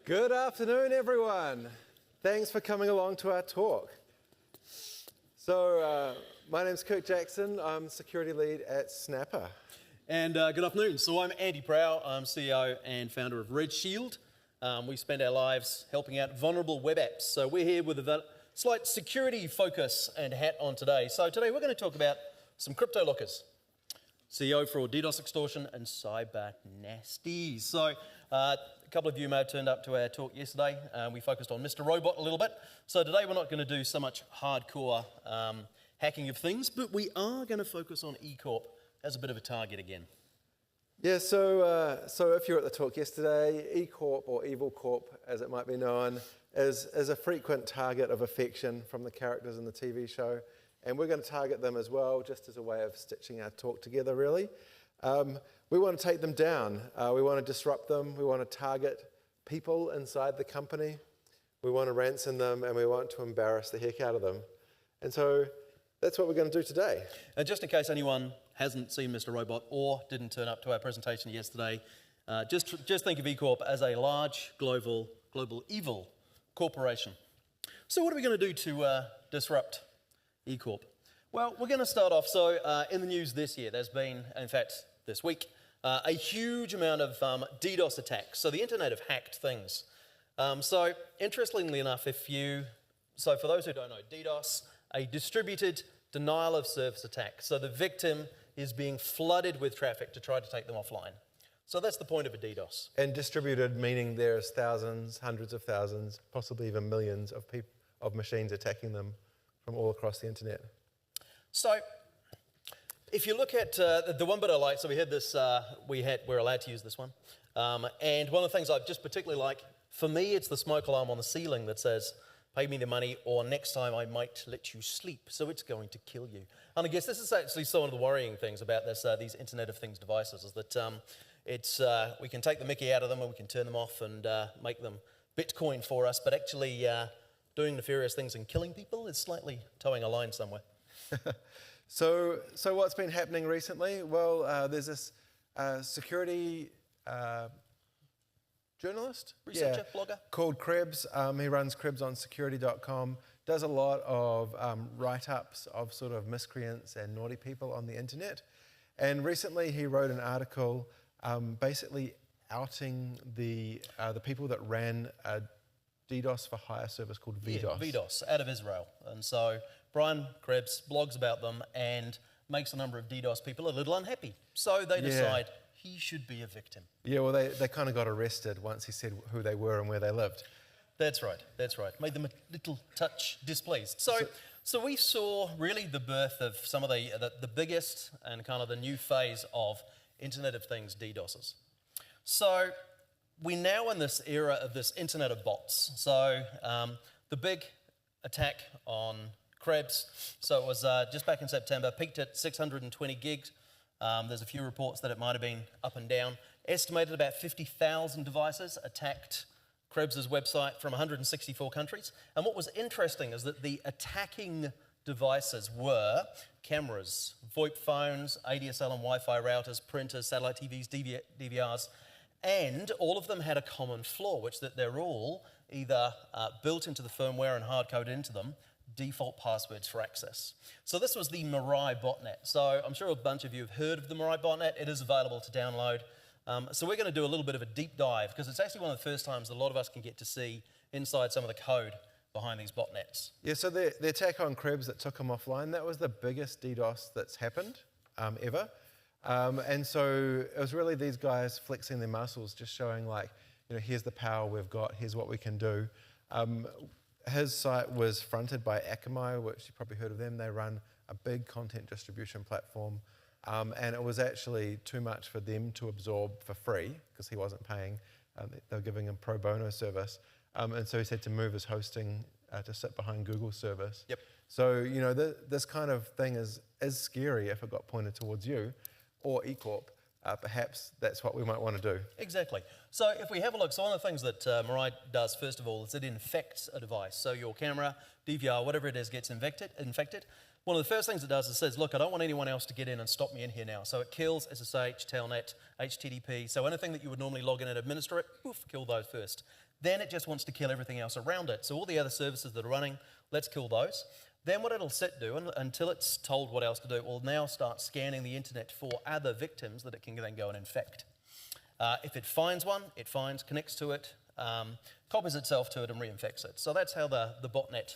Good afternoon, everyone. Thanks for coming along to our talk. So, my name's Kirk Jackson. I'm security lead at Snapper. And good afternoon. So I'm Andy Prow. I'm CEO and founder of Red Shield. We spend our lives helping out vulnerable web apps. So we're here with a slight security focus and hat on today. So today we're going to talk about some Cryptolockers, CEO for DDoS extortion and cyber nasties. So a couple of you may have turned up to our talk yesterday. We focused on Mr. Robot a little bit. So today we're not going to do so much hardcore hacking of things, but we are going to focus on eCorp as a bit of a target again. Yeah, so if you were at the talk yesterday, eCorp, or Evil Corp as it might be known, is a frequent target of affection from the characters in the TV show. And we're going to target them as well, just as a way of stitching our talk together, really. We want to take them down. We want to disrupt them. We want to target people inside the company. We want to ransom them, and we want to embarrass the heck out of them. And so that's what we're going to do today. And just in case anyone hasn't seen Mr. Robot or didn't turn up to our presentation yesterday, just think of eCorp as a large global evil corporation. So what are we going to do to disrupt eCorp? Well, we're going to start off. So in the news this year, there's been, in fact, this week, a huge amount of DDoS attacks. So the internet have hacked things. So interestingly enough, so for those who don't know, DDoS, a distributed denial of service attack. So the victim is being flooded with traffic to try to take them offline. So that's the point of a DDoS. And distributed meaning there's thousands, hundreds of thousands, possibly even millions of machines attacking them from all across the internet. So if you look at the one bit I like, so we had this, we're allowed to use this one. And one of the things I just particularly like, for me, it's the smoke alarm on the ceiling that says, pay me the money, or next time I might let you sleep, so it's going to kill you. And I guess this is actually some of the worrying things about these Internet of Things devices, is that we can take the mickey out of them and we can turn them off and make them Bitcoin for us, but actually doing nefarious things and killing people is slightly towing a line somewhere. So what's been happening recently? Well, there's this security journalist? Researcher, blogger? Called Krebs. He runs Krebs on security.com, does a lot of write-ups of sort of miscreants and naughty people on the internet. And recently he wrote an article basically outing the people that ran a DDoS for hire service called VDoS. Yeah, VDoS, out of Israel. And so Brian Krebs blogs about them and makes a number of DDoS people a little unhappy. So they decide he should be a victim. Yeah, well, they kind of got arrested once he said who they were and where they lived. That's right. Made them a little touch displeased. So we saw really the birth of some of the biggest and kind of the new phase of Internet of Things DDoSes. So we're now in this era of this Internet of Bots. So the big attack on Krebs, so it was just back in September, peaked at 620 gigs. There's a few reports that it might have been up and down. Estimated about 50,000 devices attacked Krebs' website from 164 countries. And what was interesting is that the attacking devices were cameras, VoIP phones, ADSL and Wi-Fi routers, printers, satellite TVs, DVRs, and all of them had a common flaw, which that they're all either built into the firmware and hard-coded into them, default passwords for access. So this was the Mirai botnet. So I'm sure a bunch of you have heard of the Mirai botnet. It is available to download. So we're going to do a little bit of a deep dive, because it's actually one of the first times a lot of us can get to see inside some of the code behind these botnets. Yeah, so the attack on Krebs that took him offline, that was the biggest DDoS that's happened ever. And so it was really these guys flexing their muscles, just showing like, here's the power we've got, here's what we can do. His site was fronted by Akamai, which you probably heard of them. They run a big content distribution platform. And it was actually too much for them to absorb for free, because he wasn't paying. They were giving him pro bono service. And so he had to move his hosting to sit behind Google's service. Yep. So, this kind of thing is scary if it got pointed towards you or eCorp. perhaps that's what we might want to do. Exactly. So if we have a look, so one of the things that Mirai does, first of all, is it infects a device. So your camera, DVR, whatever it is, gets infected. One of the first things it does is says, look, I don't want anyone else to get in and stop me in here now. So it kills SSH, Telnet, HTTP. So anything that you would normally log in and administer it, poof, kill those first. Then it just wants to kill everything else around it. So all the other services that are running, let's kill those. Then what it'll sit do, until it's told what else to do, it will now start scanning the internet for other victims that it can then go and infect. If it finds one, it finds, connects to it, copies itself to it and reinfects it. So that's how the botnet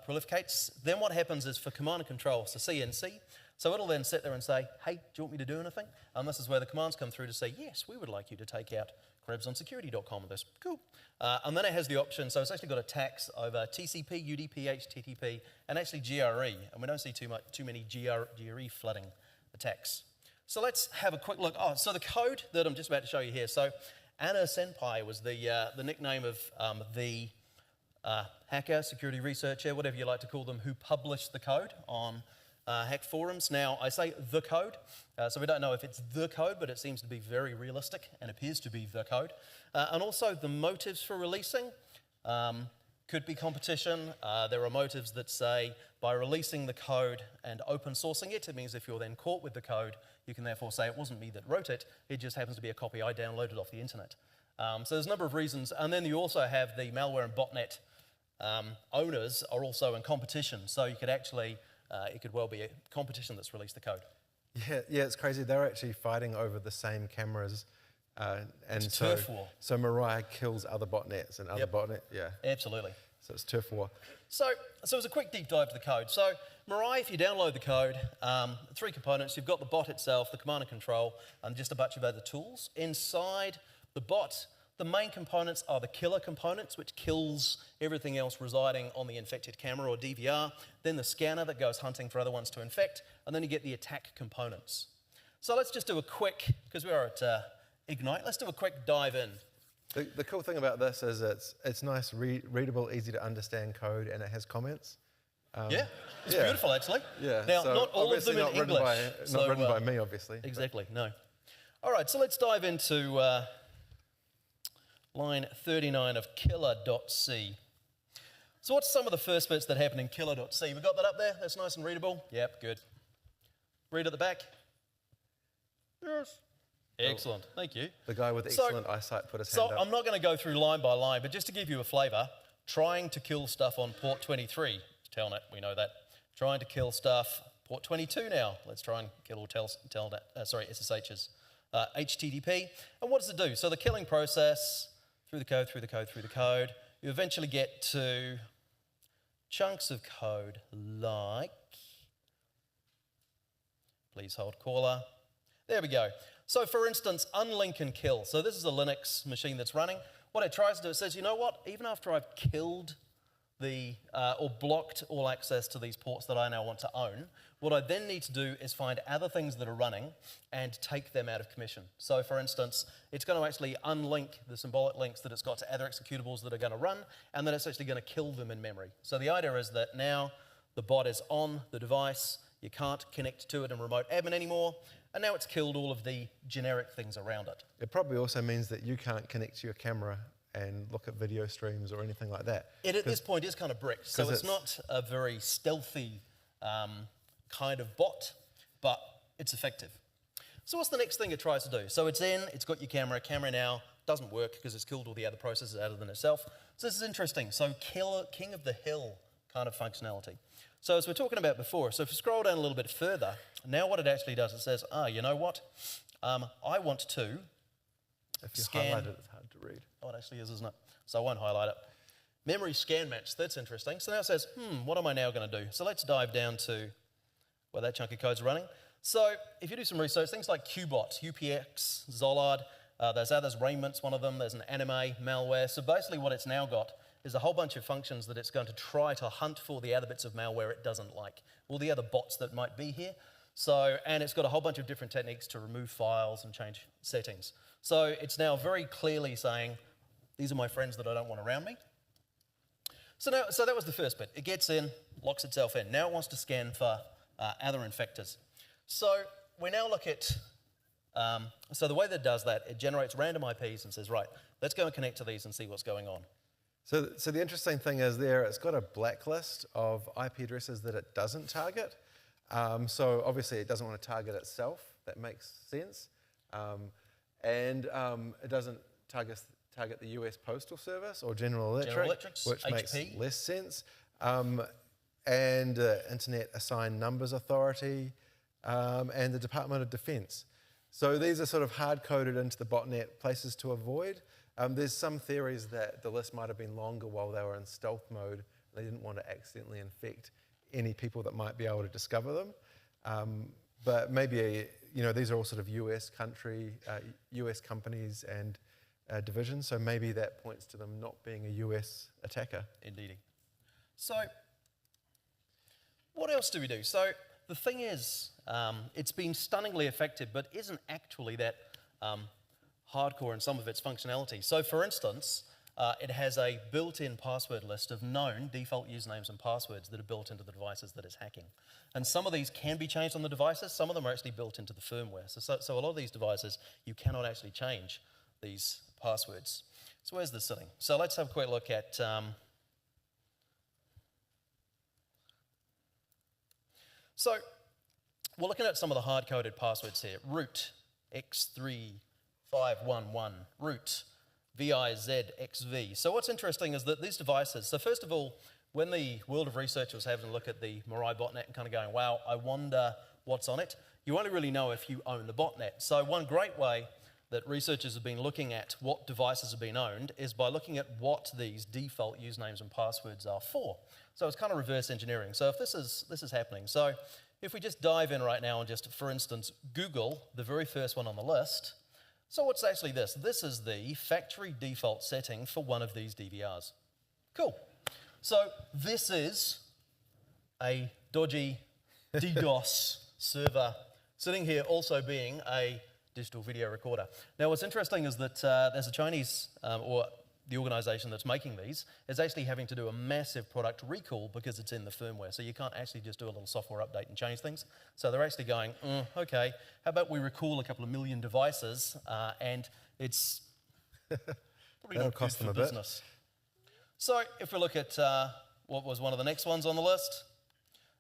prolificates. Then what happens is for command and control, so CNC, so it'll then sit there and say, hey, do you want me to do anything? And this is where the commands come through to say, yes, we would like you to take out krebsonsecurity.com with this. Cool. And then it has the option, so it's actually got attacks over TCP, UDP, HTTP, and actually GRE. And we don't see too many GRE flooding attacks. So let's have a quick look. Oh, so the code that I'm just about to show you here. So Anna Senpai was the nickname of the hacker, security researcher, whatever you like to call them, who published the code on hack forums. Now, I say the code, so we don't know if it's the code, but it seems to be very realistic and appears to be the code. And also the motives for releasing could be competition. There are motives that say by releasing the code and open sourcing it, it means if you're then caught with the code, you can therefore say it wasn't me that wrote it, it just happens to be a copy I downloaded off the internet. So there's a number of reasons. And then you also have the malware and botnet owners are also in competition. So you could actually, it could well be a competition that's released the code. Yeah, it's crazy. They're actually fighting over the same cameras. And it's turf war. So Mirai kills other botnets and other botnet, yeah. Absolutely. So it's turf war. So as a quick deep dive to the code. So Mirai, if you download the code, 3 components. You've got the bot itself, the command and control, and just a bunch of other tools. Inside the bot, the main components are the killer components, which kills everything else residing on the infected camera or DVR. Then the scanner that goes hunting for other ones to infect. And then you get the attack components. So let's just do a quick, because we are at Ignite, let's do a quick dive in. The cool thing about this is it's nice, readable, easy to understand code, and it has comments. It's beautiful actually. Yeah. Now, so not all of them in English. Not written by me, obviously. Exactly, no. All right, so let's dive into line 39 of killer.c. So what's some of the first bits that happen in killer.c? We got that up there? That's nice and readable? Yep, good. Read at the back? Yes. Excellent, thank you. The guy with excellent eyesight put his hand up. So I'm not going to go through line by line, but just to give you a flavour, trying to kill stuff on port 23, Telnet, we know that. Trying to kill stuff, port 22 now. Let's try and kill all SSHs. HTTP, and what does it do? So the killing process, through the code, you eventually get to chunks of code like, please hold caller. There we go. So for instance, unlink and kill. So this is a Linux machine that's running. What it tries to do, it says, you know what, even after I've killed or blocked all access to these ports that I now want to own, what I then need to do is find other things that are running and take them out of commission. So for instance, it's going to actually unlink the symbolic links that it's got to other executables that are going to run, and then it's actually going to kill them in memory. So the idea is that now the bot is on the device, you can't connect to it in remote admin anymore, and now it's killed all of the generic things around it. It probably also means that you can't connect to your camera and look at video streams or anything like that. It at this point is kind of bricked, so it's not a very stealthy kind of bot, but it's effective. So what's the next thing it tries to do? So it's got your camera. Camera now doesn't work because it's killed all the other processes other than itself. So this is interesting. So king of the hill kind of functionality. So as we were talking about before, so if you scroll down a little bit further, now what it actually does, it says, you know what? I want to If you scan. highlight it, it's hard to read. Oh, it actually is, isn't it? So I won't highlight it. Memory scan match, that's interesting. So now it says, what am I now going to do? So let's dive down to where that chunk of code's running. So if you do some research, things like Qbot, UPX, Zollard, there's others, Rayment's one of them, there's an anime, malware. So basically what it's now got is a whole bunch of functions that it's going to try to hunt for the other bits of malware it doesn't like, all the other bots that might be here. So, and it's got a whole bunch of different techniques to remove files and change settings. So it's now very clearly saying, these are my friends that I don't want around me. So that was the first bit. It gets in, locks itself in. Now it wants to scan for other infectors. So we now look at So the way that it does that, it generates random IPs and says, right, let's go and connect to these and see what's going on. So the interesting thing is there, it's got a blacklist of IP addresses that it doesn't target. So obviously it doesn't want to target itself. That makes sense. And it doesn't target the US Postal Service or General Electric, which HP. makes less sense. And Internet Assigned Numbers Authority, and the Department of Defense. So these are sort of hard-coded into the botnet places to avoid. There's some theories that the list might have been longer while they were in stealth mode. They didn't want to accidentally infect any people that might be able to discover them. But maybe, these are all sort of US companies and divisions, so maybe that points to them not being a US attacker. Indeed. So what else do we do? So the thing is, it's been stunningly effective, but isn't actually that hardcore in some of its functionality. So for instance, it has a built-in password list of known default usernames and passwords that are built into the devices that it's hacking. And some of these can be changed on the devices, some of them are actually built into the firmware. So a lot of these devices, you cannot actually change these passwords. So where's this sitting? So let's have a quick look at so we're looking at some of the hard-coded passwords here. Root, x3511, root, VIZXV. So what's interesting is that these devices, so first of all, when the world of research was having a look at the Mirai botnet and kind of going, wow, I wonder what's on it, you only really know if you own the botnet. So one great way that researchers have been looking at what devices have been owned is by looking at what these default usernames and passwords are for. So it's kind of reverse engineering. So if this is happening, so if we just dive in right now and just, for instance, Google the very first one on the list, so what's actually this? This is the factory default setting for one of these DVRs. Cool. So this is a dodgy DDoS server sitting here also being a digital video recorder. Now what's interesting is that there's a Chinese, or the organization that's making these, is actually having to do a massive product recall because it's in the firmware. So you can't actually just do a little software update and change things. So they're actually going, okay, how about we recall a couple of million devices and it's probably not good for business. So if we look at what was one of the next ones on the list,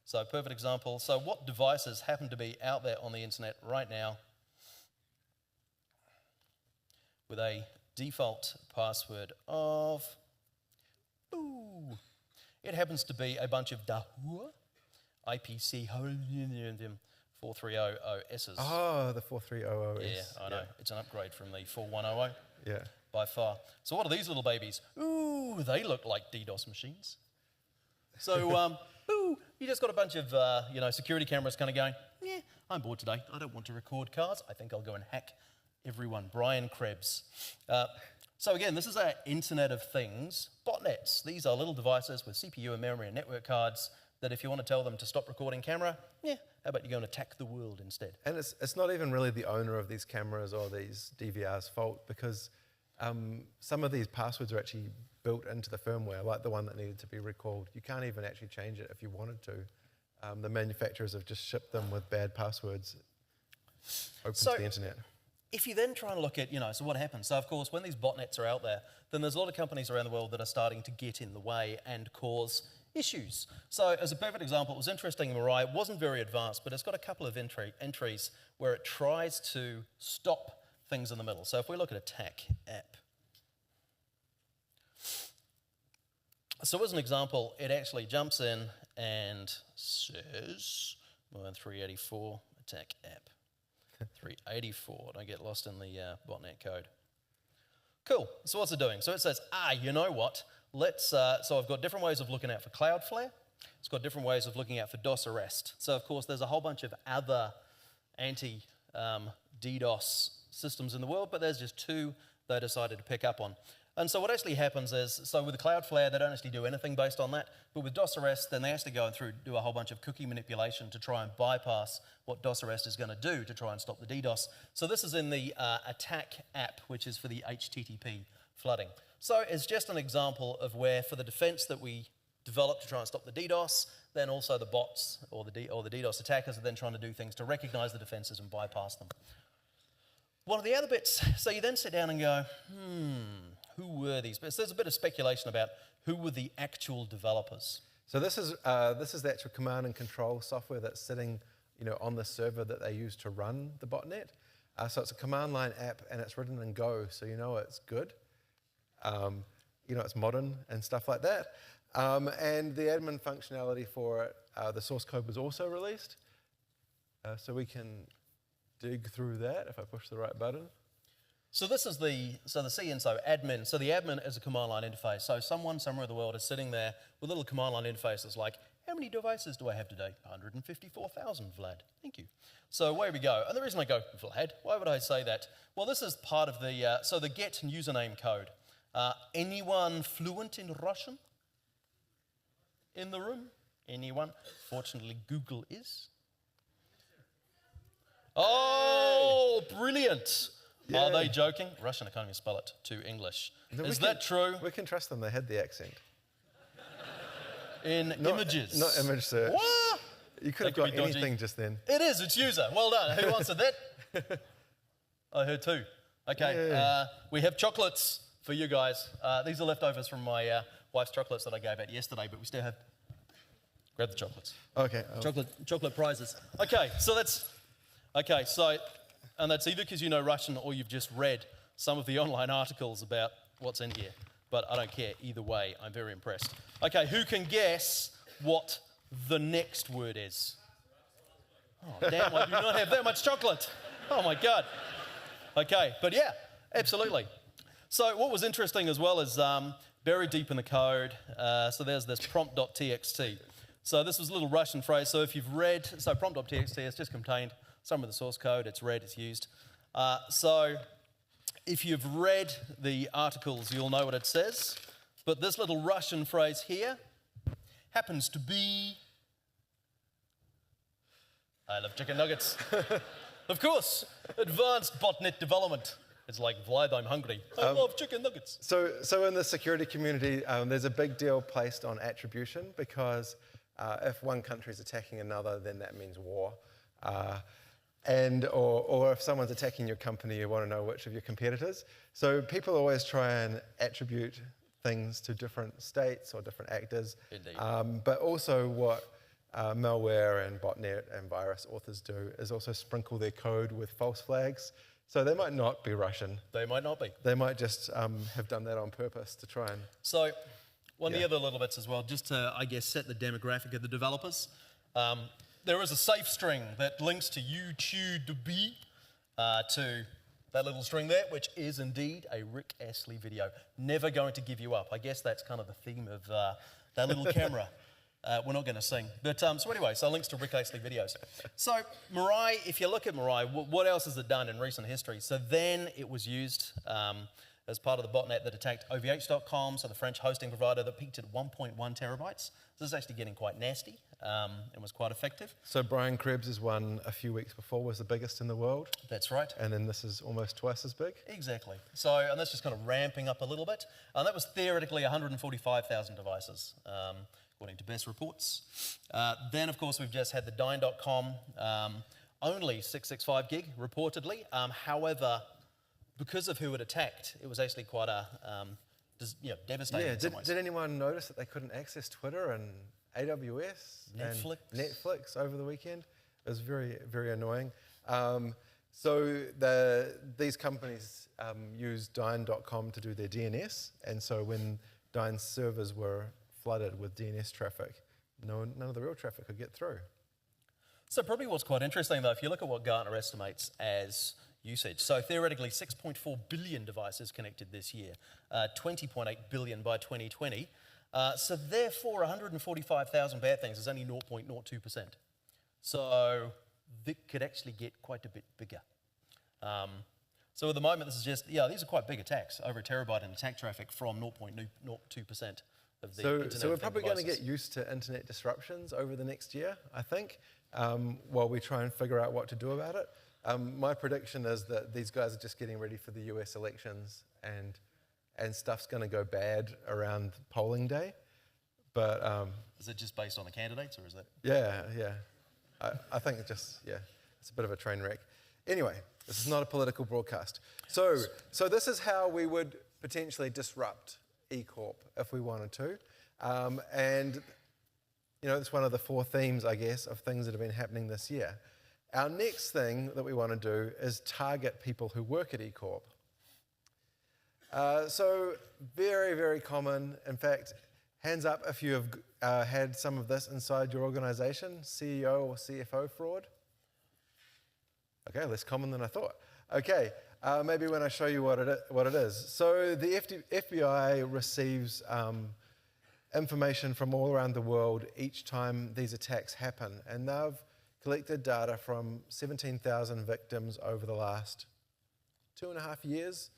so perfect example. So what devices happen to be out there on the internet right now with a default password of, it happens to be a bunch of Dahua IPC 4300S's. Oh, the 4300S. Yeah, I know. It's an upgrade from the 4100. Yeah. By far. So what are these little babies? Ooh, they look like DDoS machines. So, you just got a bunch of, security cameras kind of going, yeah, I'm bored today. I don't want to record cars. I think I'll go and hack everyone. Brian Krebs. So again, this is our Internet of Things botnets. These are little devices with CPU and memory and network cards that if you want to tell them to stop recording camera, how about you go and attack the world instead? And it's not even really the owner of these cameras or these DVR's fault because some of these passwords are actually built into the firmware, like the one that needed to be recalled. You can't even actually change it if you wanted to. The manufacturers have just shipped them with bad passwords open to the internet. If you then try and look at, so what happens? So of course, when these botnets are out there, then there's a lot of companies around the world that are starting to get in the way and cause issues. So as a perfect example, it was interesting in Mirai. It wasn't very advanced, but it's got a couple of entries where it tries to stop things in the middle. So if we look at attack app. So as an example, it actually jumps in and says, 384 attack app. 384, don't get lost in the botnet code. Cool, so what's it doing? So it says, you know what? So I've got different ways of looking out for Cloudflare. It's got different ways of looking out for DOS arrest. So of course, there's a whole bunch of other anti-DDoS systems in the world, but there's just two they decided to pick up on. And so what actually happens is, so with the Cloudflare, they don't actually do anything based on that, but with DOS arrest, then they actually go through do a whole bunch of cookie manipulation to try and bypass what DOS arrest is going to do to try and stop the DDoS. So this is in the attack app, which is for the HTTP flooding. So it's just an example of where, for the defense that we developed to try and stop the DDoS, then also the bots or the DDoS attackers are then trying to do things to recognize the defenses and bypass them. One of the other bits, so you then sit down and go, who were these? But there's a bit of speculation about who were the actual developers. So this is the actual command and control software that's sitting, on the server that they use to run the botnet. So it's a command line app, and it's written in Go, so it's good. It's modern and stuff like that. And the admin functionality for it, the source code was also released. So we can dig through that if I push the right button. So this is the CNSO admin. So the admin is a command line interface. So someone somewhere in the world is sitting there with a little command line interface that's like, how many devices do I have today? 154,000, Vlad. Thank you. So away we go. And the reason I go, Vlad, why would I say that? Well, this is part of the, so the get username code. Anyone fluent in Russian in the room? Anyone? Fortunately, Google is. Oh, brilliant. Yeah. Are they joking? Russian, I can't even spell it to English. Is that true? We can trust them. They had the accent. In images. Not image search. What? You could have got anything just then. It is. It's user. Well done. Who answered that? I heard two. Okay. Yeah. We have chocolates for you guys. These are leftovers from my wife's chocolates that I gave out yesterday, but we still have. Grab the chocolates. Okay. Chocolate prizes. Okay. So that's. Okay. So. And that's either because you know Russian or you've just read some of the online articles about what's in here. But I don't care. Either way, I'm very impressed. Okay, who can guess what the next word is? Oh, damn, I do not have that much chocolate. Oh, my God. Okay, but yeah, absolutely. So what was interesting as well is buried deep in the code, so there's this prompt.txt. So this was a little Russian phrase. So if you've read, so prompt.txt has just contained some of the source code, it's read, it's used. So if you've read the articles, you'll know what it says. But this little Russian phrase here happens to be, I love chicken nuggets. Of course, advanced botnet development. It's like, Vlad, I'm hungry. I love chicken nuggets. So in the security community, there's a big deal placed on attribution because if one country is attacking another, then that means war. Or if someone's attacking your company, you want to know which of your competitors. So people always try and attribute things to different states or different actors. Indeed. But also what malware and botnet and virus authors do is also sprinkle their code with false flags. So they might not be Russian. They might not be. They might just have done that on purpose to try and... So one of the other little bits as well, just to, I guess, set the demographic of the developers. There is a safe string that links to YouTube to that little string there, which is indeed a Rick Astley video. Never going to give you up. I guess that's kind of the theme of that little camera. We're not going to sing. But so anyway, so links to Rick Astley videos. So Mirai, if you look at Mirai, what else has it done in recent history? So then it was used as part of the botnet that attacked OVH.com, so the French hosting provider that peaked at 1.1 terabytes. This is actually getting quite nasty and was quite effective. So Brian Krebs' one a few weeks before was the biggest in the world. That's right. And then this is almost twice as big. Exactly. So, and that's just kind of ramping up a little bit. And that was theoretically 145,000 devices, according to best reports. Then, of course, we've just had the Dyn.com, only 665 gig, reportedly. However, because of who it attacked, it was actually quite a devastating in some ways. Did anyone notice that they couldn't access Twitter and AWS Netflix. and Netflix over the weekend? It was very, very annoying. So these companies use Dyn.com to do their DNS, and so when Dyn's servers were flooded with DNS traffic, none of the real traffic could get through. So probably what's quite interesting, though, if you look at what Gartner estimates as usage. So theoretically, 6.4 billion devices connected this year, 20.8 billion by 2020. So therefore, 145,000 bad things is only 0.02%. So that could actually get quite a bit bigger. So at the moment, this is just, these are quite big attacks, over a terabyte in attack traffic from 0.02% of the Internet So we're probably going to devices. get used to internet disruptions over the next year, I think, while we try and figure out what to do about it. My prediction is that these guys are just getting ready for the US elections and stuff's going to go bad around polling day. But is it just based on the candidates, or is that? Yeah. I think it's a bit of a train wreck. Anyway, this is not a political broadcast. So this is how we would potentially disrupt eCorp if we wanted to. And it's one of the 4 themes, I guess, of things that have been happening this year. Our next thing that we want to do is target people who work at eCorp. So very, very common. In fact, hands up if you have had some of this inside your organization, CEO or CFO fraud. Okay, less common than I thought. Okay, maybe when I show you what it is. So the FBI receives information from all around the world each time these attacks happen, and they've collected data from 17,000 victims over the last 2.5 years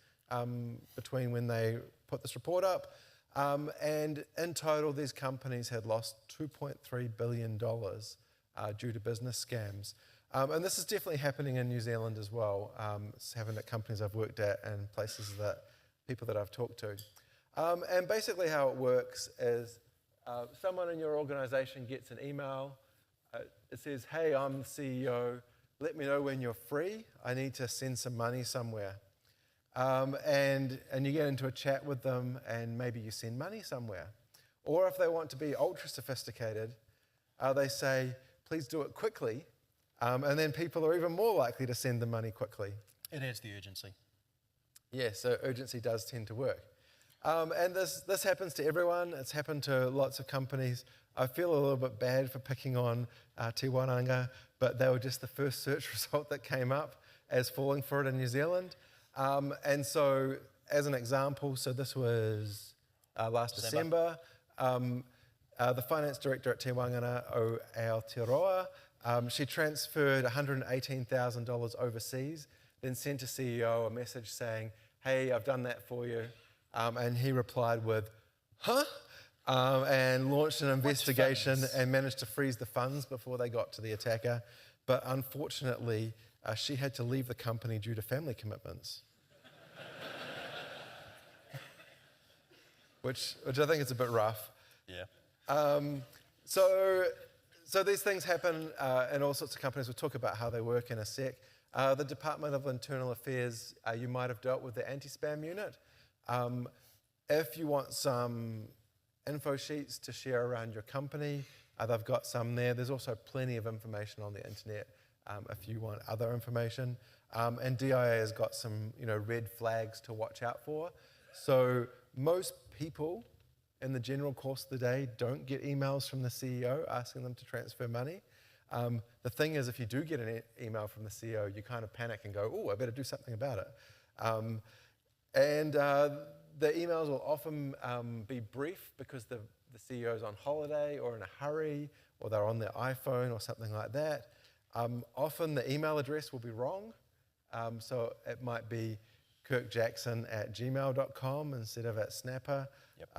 between when they put this report up. And in total, these companies had lost $2.3 billion due to business scams. And this is definitely happening in New Zealand as well. It's happened at companies I've worked at and places that people that I've talked to. And basically how it works is someone in your organization gets an email. It says, hey, I'm the CEO. Let me know when you're free. I need to send some money somewhere. And you get into a chat with them and maybe you send money somewhere. Or if they want to be ultra sophisticated, they say, please do it quickly. And then people are even more likely to send the money quickly. It adds the urgency. Yeah, so urgency does tend to work. And this happens to everyone. It's happened to lots of companies. I feel a little bit bad for picking on Te Waranga, but they were just the first search result that came up as falling for it in New Zealand. And so, as an example, so this was last December. The finance director at Te Wangana, o Aotearoa, she transferred $118,000 overseas, then sent a CEO a message saying, hey, I've done that for you. And he replied with, huh? And launched an investigation and managed to freeze the funds before they got to the attacker. But unfortunately, she had to leave the company due to family commitments. which I think is a bit rough. Yeah. So these things happen in all sorts of companies. We'll talk about how they work in a sec. The Department of Internal Affairs, you might have dealt with the anti-spam unit. If you want some info sheets to share around your company, they've got some there. There's also plenty of information on the internet if you want other information. And DIA has got some red flags to watch out for. So most people in the general course of the day don't get emails from the CEO asking them to transfer money. The thing is, if you do get an email from the CEO, you kind of panic and go, oh, I better do something about it. And the emails will often be brief because the CEO is on holiday or in a hurry, or they're on their iPhone or something like that. Often the email address will be wrong. So it might be kirkjackson@gmail.com instead of @snapper. Yep.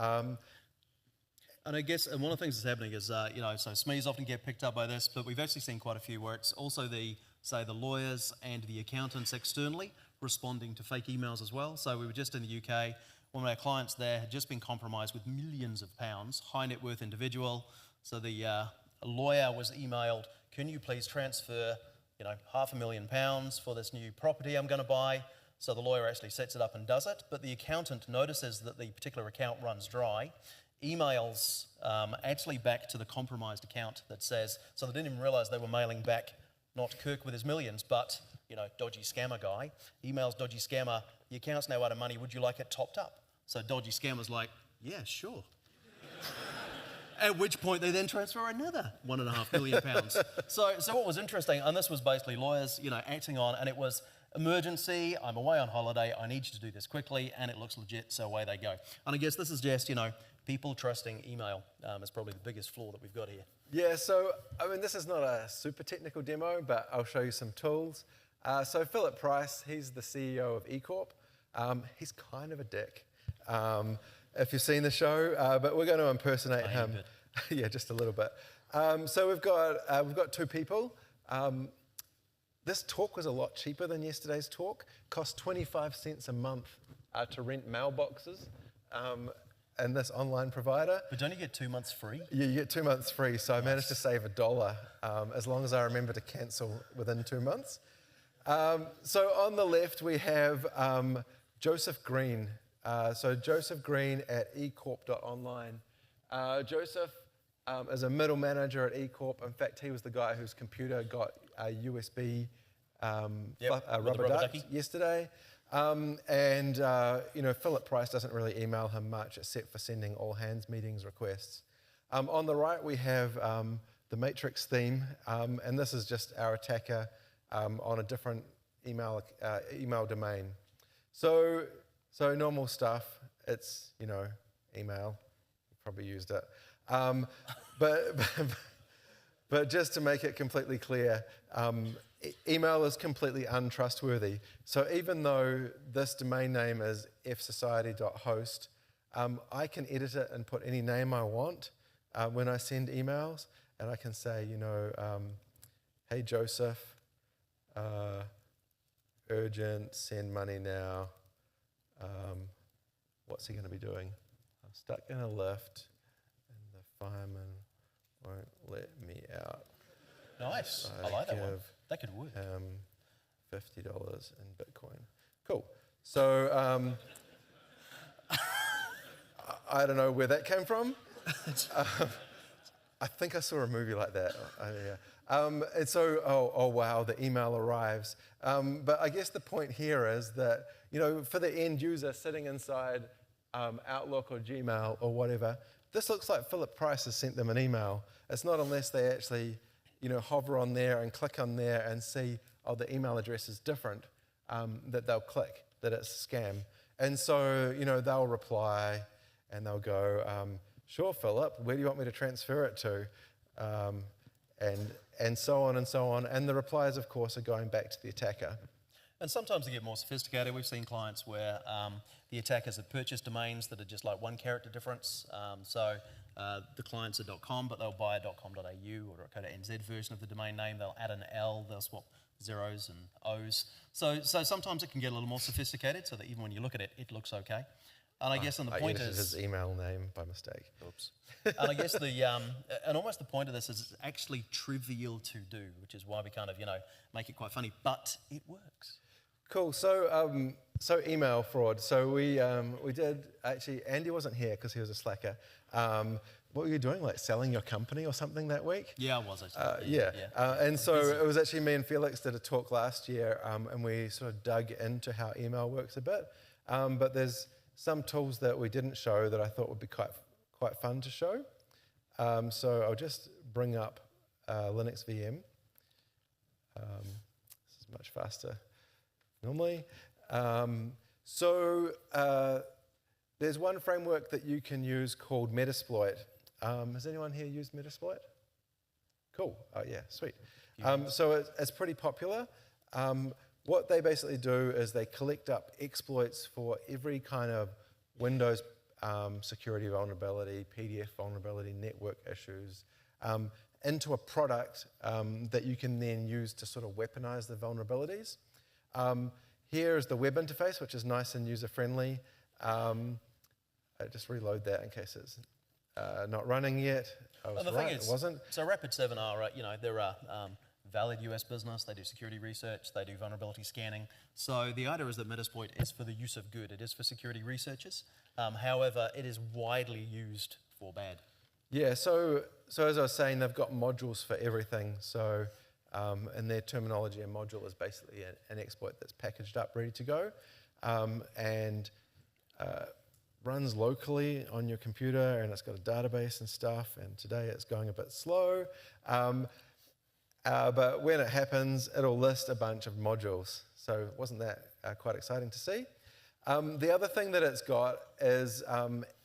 And I guess one of the things that's happening is, so SMEs often get picked up by this, but we've actually seen quite a few where it's also the lawyers and the accountants externally responding to fake emails as well. So we were just in the UK. One of our clients there had just been compromised with millions of pounds, high net worth individual. So the lawyer was emailed, can you please transfer, £500,000 for this new property I'm going to buy? So the lawyer actually sets it up and does it, but the accountant notices that the particular account runs dry, emails actually back to the compromised account that says, so they didn't even realize they were mailing back not Kirk with his millions, but, dodgy scammer guy, emails dodgy scammer, the account's now out of money, would you like it topped up? So dodgy scammer's like, yeah, sure. At which point they then transfer another £1.5 million. So what was interesting, and this was basically lawyers, acting on, and it was emergency, I'm away on holiday, I need you to do this quickly, and it looks legit, so away they go. And I guess this is just, people trusting email is probably the biggest flaw that we've got here. Yeah, so, this is not a super technical demo, but I'll show you some tools. So Philip Price, he's the CEO of eCorp. He's kind of a dick, if you've seen the show, but we're going to impersonate him. Yeah, just a little bit. So we've got two people. This talk was a lot cheaper than yesterday's talk. Cost 25 cents a month to rent mailboxes in this online provider. But don't you get 2 months free? Yeah, you get 2 months free, so I managed to save $1 as long as I remember to cancel within 2 months. So on the left, we have Joseph Green. So Joseph Green at ecorp.online. Joseph is a middle manager at eCorp. In fact, he was the guy whose computer got a USB rubber duck yesterday. Philip Price doesn't really email him much except for sending all hands meetings requests. On the right, we have the Matrix theme, and this is just our attacker on a different email domain. So normal stuff. It's email. You probably used it, but just to make it completely clear, email is completely untrustworthy. So even though this domain name is fsociety.host, I can edit it and put any name I want when I send emails, and I can say, hey Joseph, urgent, send money now. What's he going to be doing? I'm stuck in a lift, and the fireman won't let me out. Nice. I like that one. That could work. $50 in Bitcoin. Cool. So I don't know where that came from. I think I saw a movie like that. And so, oh wow, the email arrives. But I guess the point here is that, for the end user sitting inside Outlook or Gmail or whatever, this looks like Philip Price has sent them an email. It's not unless they actually, hover on there and click on there and see, oh, the email address is different, that they'll click, that it's a scam. And so, they'll reply and they'll go, sure, Philip, where do you want me to transfer it to? And so on and so on. And the replies, of course, are going back to the attacker. And sometimes they get more sophisticated. We've seen clients where the attackers have purchased domains that are just like one character difference. The client's a .com, but they'll buy a .com.au or a .nz version of the domain name. They'll add an L, they'll swap zeros and O's. So sometimes it can get a little more sophisticated so that even when you look at it, it looks okay. And I guess the point is his email name by mistake. Oops. And I guess and almost the point of this is it's actually trivial to do, which is why we kind of make it quite funny, but it works. Cool. So email fraud. So we did actually. Andy wasn't here because he was a slacker. What were you doing? Like selling your company or something that week? Yeah, I was actually. And so it was actually me and Felix did a talk last year, and we sort of dug into how email works a bit. But there's some tools that we didn't show that I thought would be quite fun to show. So I'll just bring up Linux VM. This is much faster normally. There's one framework that you can use called Metasploit. Has anyone here used Metasploit? Cool. Oh yeah, sweet. So it's pretty popular. What they basically do is they collect up exploits for every kind of Windows security vulnerability, PDF vulnerability, network issues, into a product that you can then use to sort of weaponize the vulnerabilities. Here is the web interface, which is nice and user-friendly. I just reload that in case it's not running yet. I was right, it wasn't. So Rapid7 are, they're a valid US business. They do security research. They do vulnerability scanning. So the idea is that Metasploit is for the use of good. It is for security researchers. However, it is widely used for bad. Yeah, so as I was saying, they've got modules for everything. So in their terminology, a module is basically an exploit that's packaged up, ready to go, and runs locally on your computer, and it's got a database and stuff, and today it's going a bit slow. But when it happens, it'll list a bunch of modules. So wasn't that quite exciting to see? The other thing that it's got is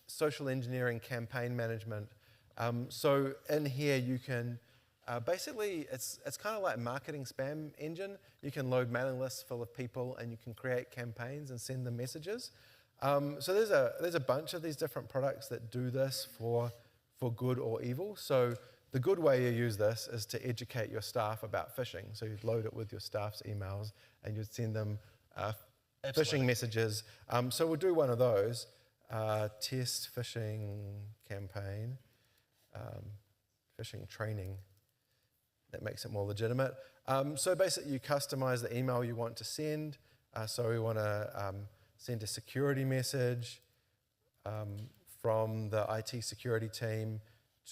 social engineering campaign management. So in here you can, basically it's kind of like marketing spam engine. You can load mailing lists full of people and you can create campaigns and send them messages. So there's a bunch of these different products that do this for good or evil. So the good way you use this is to educate your staff about phishing. So you'd load it with your staff's emails and you'd send them phishing messages. So we'll do one of those. Test phishing campaign, phishing training. That makes it more legitimate. So basically, you customize the email you want to send. So we want to send a security message from the IT security team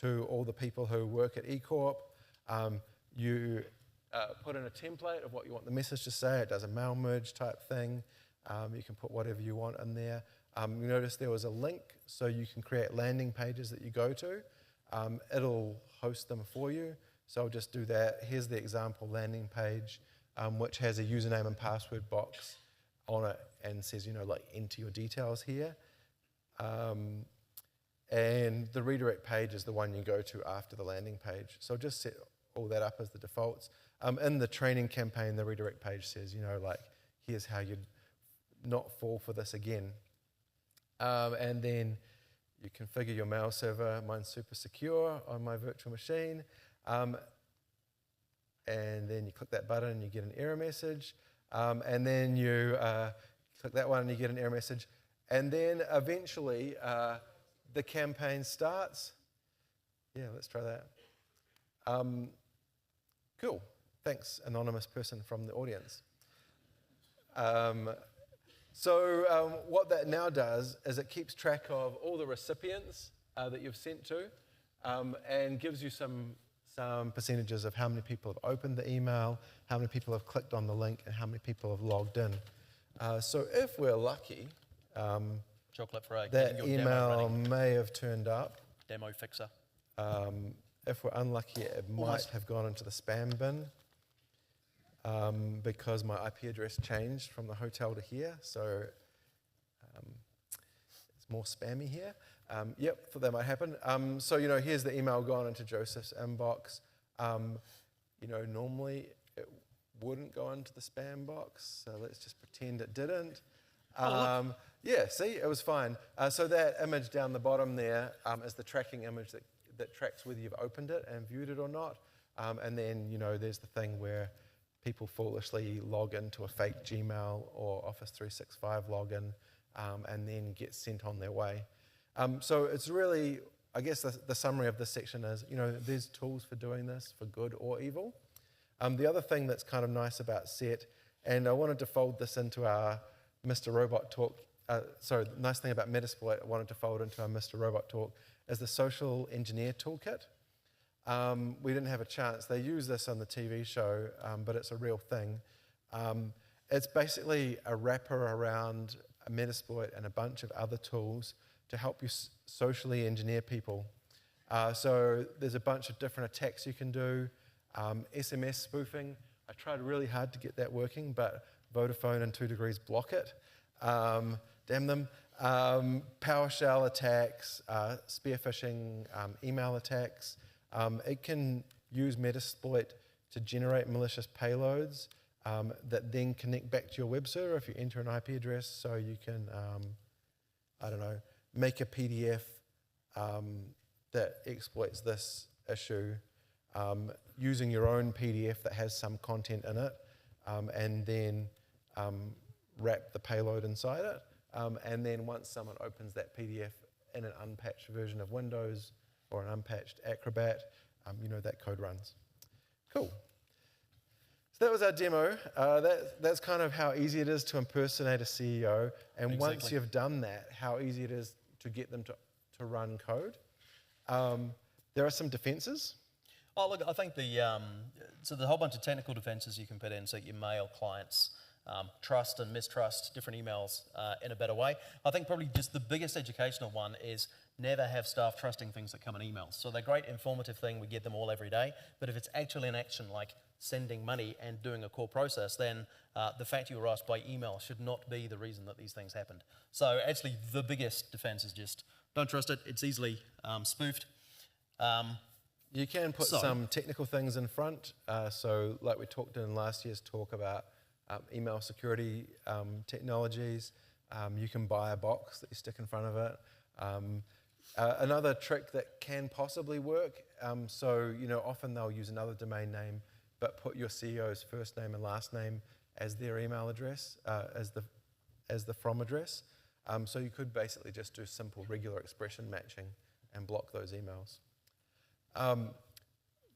to all the people who work at eCorp. You put in a template of what you want the message to say. It does a mail merge type thing. You can put whatever you want in there. You notice there was a link, so you can create landing pages that you go to. It'll host them for you. So I'll just do that. Here's the example landing page, which has a username and password box on it and says, like enter your details here. And the redirect page is the one you go to after the landing page. So I'll just set all that up as the defaults. In the training campaign, the redirect page says, like, here's how you'd not fall for this again. And then you configure your mail server. Mine's super secure on my virtual machine. And then you click that button and you get an error message. And then you click that one and you get an error message. And then eventually the campaign starts. Yeah, let's try that. Cool. Thanks, anonymous person from the audience. So what that now does is it keeps track of all the recipients that you've sent to and gives you some percentages of how many people have opened the email, how many people have clicked on the link, and how many people have logged in. So if we're lucky, Chocolate for that email may have turned up. Demo fixer. If we're unlucky, it might have gone into the spam bin because my IP address changed from the hotel to here, so it's more spammy here. Yep, thought that might happen. So, here's the email gone into Joseph's inbox. Normally it wouldn't go into the spam box, so let's just pretend it didn't. Yeah, see, it was fine. So that image down the bottom there is the tracking image that tracks whether you've opened it and viewed it or not. And then, there's the thing where people foolishly log into a fake Gmail or Office 365 login and then get sent on their way. So it's really, I guess the summary of this section is, there's tools for doing this, for good or evil. The other thing that's kind of nice about SET, and I wanted to fold this into our Mr. Robot talk, the nice thing about Metasploit I wanted to fold into our Mr. Robot talk is the social engineer toolkit. We didn't have a chance. They use this on the TV show, but it's a real thing. It's basically a wrapper around a Metasploit and a bunch of other tools to help you socially engineer people. So there's a bunch of different attacks you can do. SMS spoofing, I tried really hard to get that working, but Vodafone and 2 Degrees block it. Damn them. PowerShell attacks, spear phishing, email attacks. It can use Metasploit to generate malicious payloads that then connect back to your web server if you enter an IP address. So you can, make a PDF that exploits this issue using your own PDF that has some content in it, and then wrap the payload inside it. And then once someone opens that PDF in an unpatched version of Windows or an unpatched Acrobat, that code runs. Cool. So that was our demo. That's kind of how easy it is to impersonate a CEO. And Exactly. Once you've done that, how easy it is to get them to run code. There are some defenses. Oh, look, I think so the whole bunch of technical defenses you can put in, so you mail clients trust and mistrust different emails in a better way. I think probably just the biggest educational one is never have staff trusting things that come in emails. So they're a great informative thing, we get them all every day, but if it's actually an action like sending money and doing a core process, then the fact you were asked by email should not be the reason that these things happened. So actually the biggest defense is just don't trust it, it's easily spoofed. You can put some technical things in front. So like we talked in last year's talk about email security technologies, you can buy a box that you stick in front of it. Another trick that can possibly work, often they'll use another domain name, but put your CEO's first name and last name as their email address, as the from address. So you could basically just do simple regular expression matching and block those emails.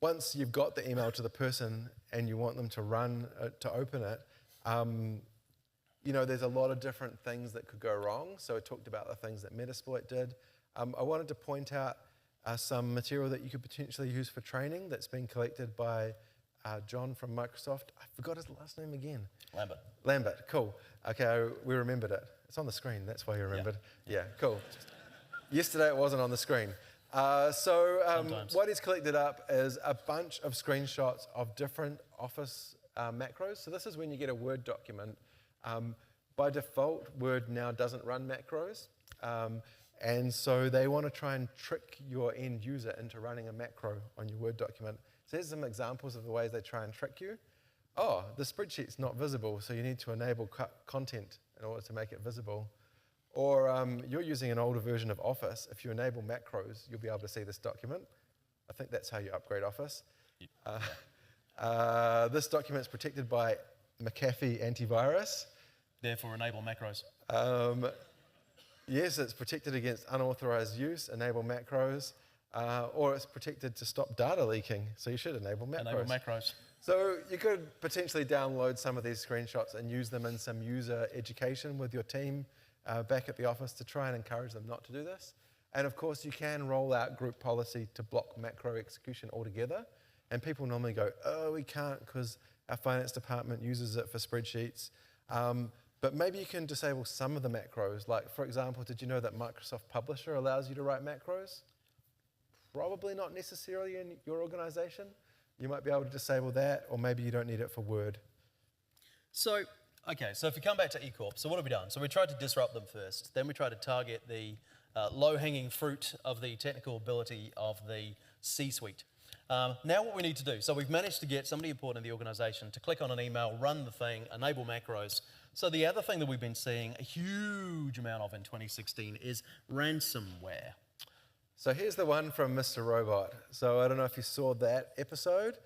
once you've got the email to the person and you want them to open it, there's a lot of different things that could go wrong. So I talked about the things that Metasploit did. I wanted to point out some material that you could potentially use for training that's been collected by John from Microsoft. I forgot his last name again. Lambert, cool. Okay, we remembered it. It's on the screen, that's why you remembered. Yeah, cool. Yesterday it wasn't on the screen. What he's collected up is a bunch of screenshots of different Office macros. So this is when you get a Word document. By default, Word now doesn't run macros. And so they want to try and trick your end user into running a macro on your Word document. So here's some examples of the ways they try and trick you. Oh, the spreadsheet's not visible, so you need to enable content in order to make it visible. Or you're using an older version of Office. If you enable macros, you'll be able to see this document. I think that's how you upgrade Office. This document's protected by McAfee antivirus. Therefore, enable macros. Yes, it's protected against unauthorized use, enable macros, or it's protected to stop data leaking, so you should enable macros. Enable macros. So you could potentially download some of these screenshots and use them in some user education with your team back at the office to try and encourage them not to do this. And of course, you can roll out group policy to block macro execution altogether. And people normally go, oh, we can't because our finance department uses it for spreadsheets. But maybe you can disable some of the macros. Like, for example, did you know that Microsoft Publisher allows you to write macros? Probably not necessarily in your organization. You might be able to disable that, or maybe you don't need it for Word. So if we come back to eCorp, so what have we done? So we tried to disrupt them first. Then we tried to target the low-hanging fruit of the technical ability of the C-suite. Now what we need to do, so we've managed to get somebody important in the organization to click on an email, run the thing, enable macros. So the other thing that we've been seeing a huge amount of in 2016 is ransomware. So here's the one from Mr. Robot. So I don't know if you saw that episode.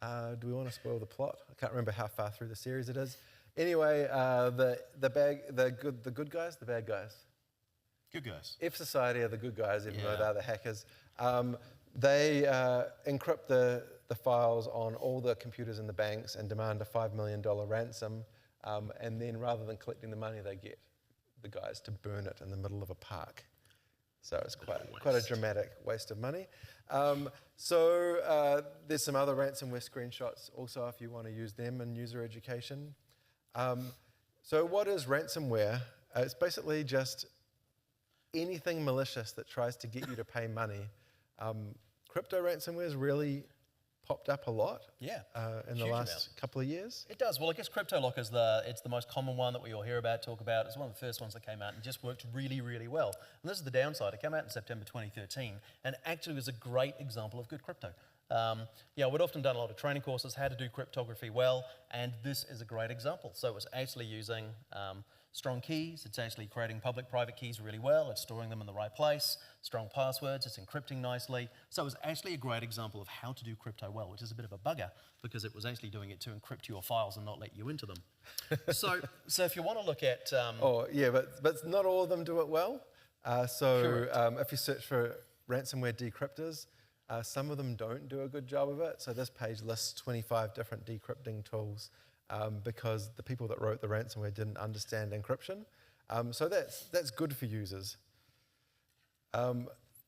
Do we want to spoil the plot? I can't remember how far through the series it is. Anyway, the good guys, the bad guys. Good guys. F Society are the good guys, even though they're the hackers. They encrypt the files on all the computers in the banks and demand a $5 million ransom. And then rather than collecting the money, they get the guys to burn it in the middle of a park. So it's quite a dramatic waste of money. There's some other ransomware screenshots also if you want to use them in user education. So what is ransomware? It's basically just anything malicious that tries to get you to pay money. Crypto ransomware has really popped up a lot in the last couple of years. It does. Well, I guess Cryptolockers, it's the most common one that we all hear about, talk about. It's one of the first ones that came out and just worked really, really well. And this is the downside. It came out in September 2013 and actually was a great example of good crypto. We'd often done a lot of training courses, how to do cryptography well, and this is a great example. So it was actually using strong keys. It's actually creating public-private keys really well. It's storing them in the right place. Strong passwords. It's encrypting nicely. So it was actually a great example of how to do crypto well, which is a bit of a bugger because it was actually doing it to encrypt your files and not let you into them. so if you want to look at... but not all of them do it well. If you search for ransomware decryptors, some of them don't do a good job of it. So this page lists 25 different decrypting tools because the people that wrote the ransomware didn't understand encryption. So that's good for users.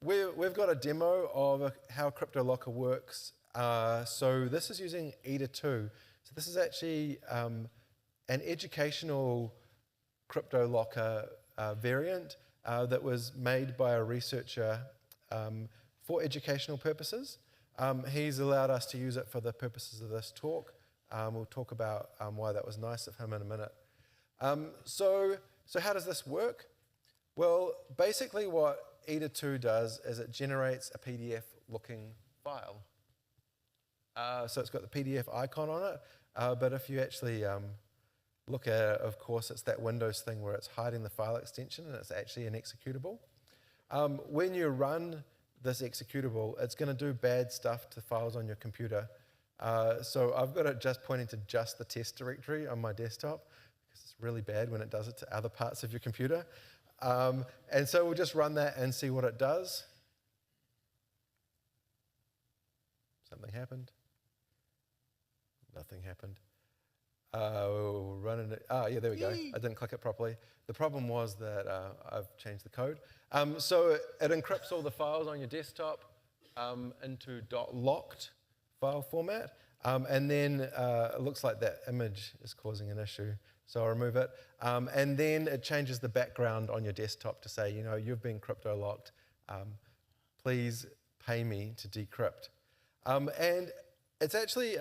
We've got a demo of how Cryptolocker works. So this is using EDA2. So this is actually an educational Cryptolocker variant that was made by a researcher for educational purposes. He's allowed us to use it for the purposes of this talk. We'll talk about why that was nice of him in a minute. So how does this work? Well, basically what EDA2 does is it generates a PDF-looking file. So it's got the PDF icon on it, but if you actually look at it, of course, it's that Windows thing where it's hiding the file extension and it's actually an executable. When you run this executable, it's going to do bad stuff to files on your computer. So I've got it just pointing to just the test directory on my desktop because it's really bad when it does it to other parts of your computer. And so we'll just run that and see what it does. Something happened. Nothing happened. Yeah, there we go. I didn't click it properly. The problem was that I've changed the code. So it encrypts all the files on your desktop into .locked file format. And then it looks like that image is causing an issue. So I'll remove it. And then it changes the background on your desktop to say, you've been crypto locked. Please pay me to decrypt. And it's actually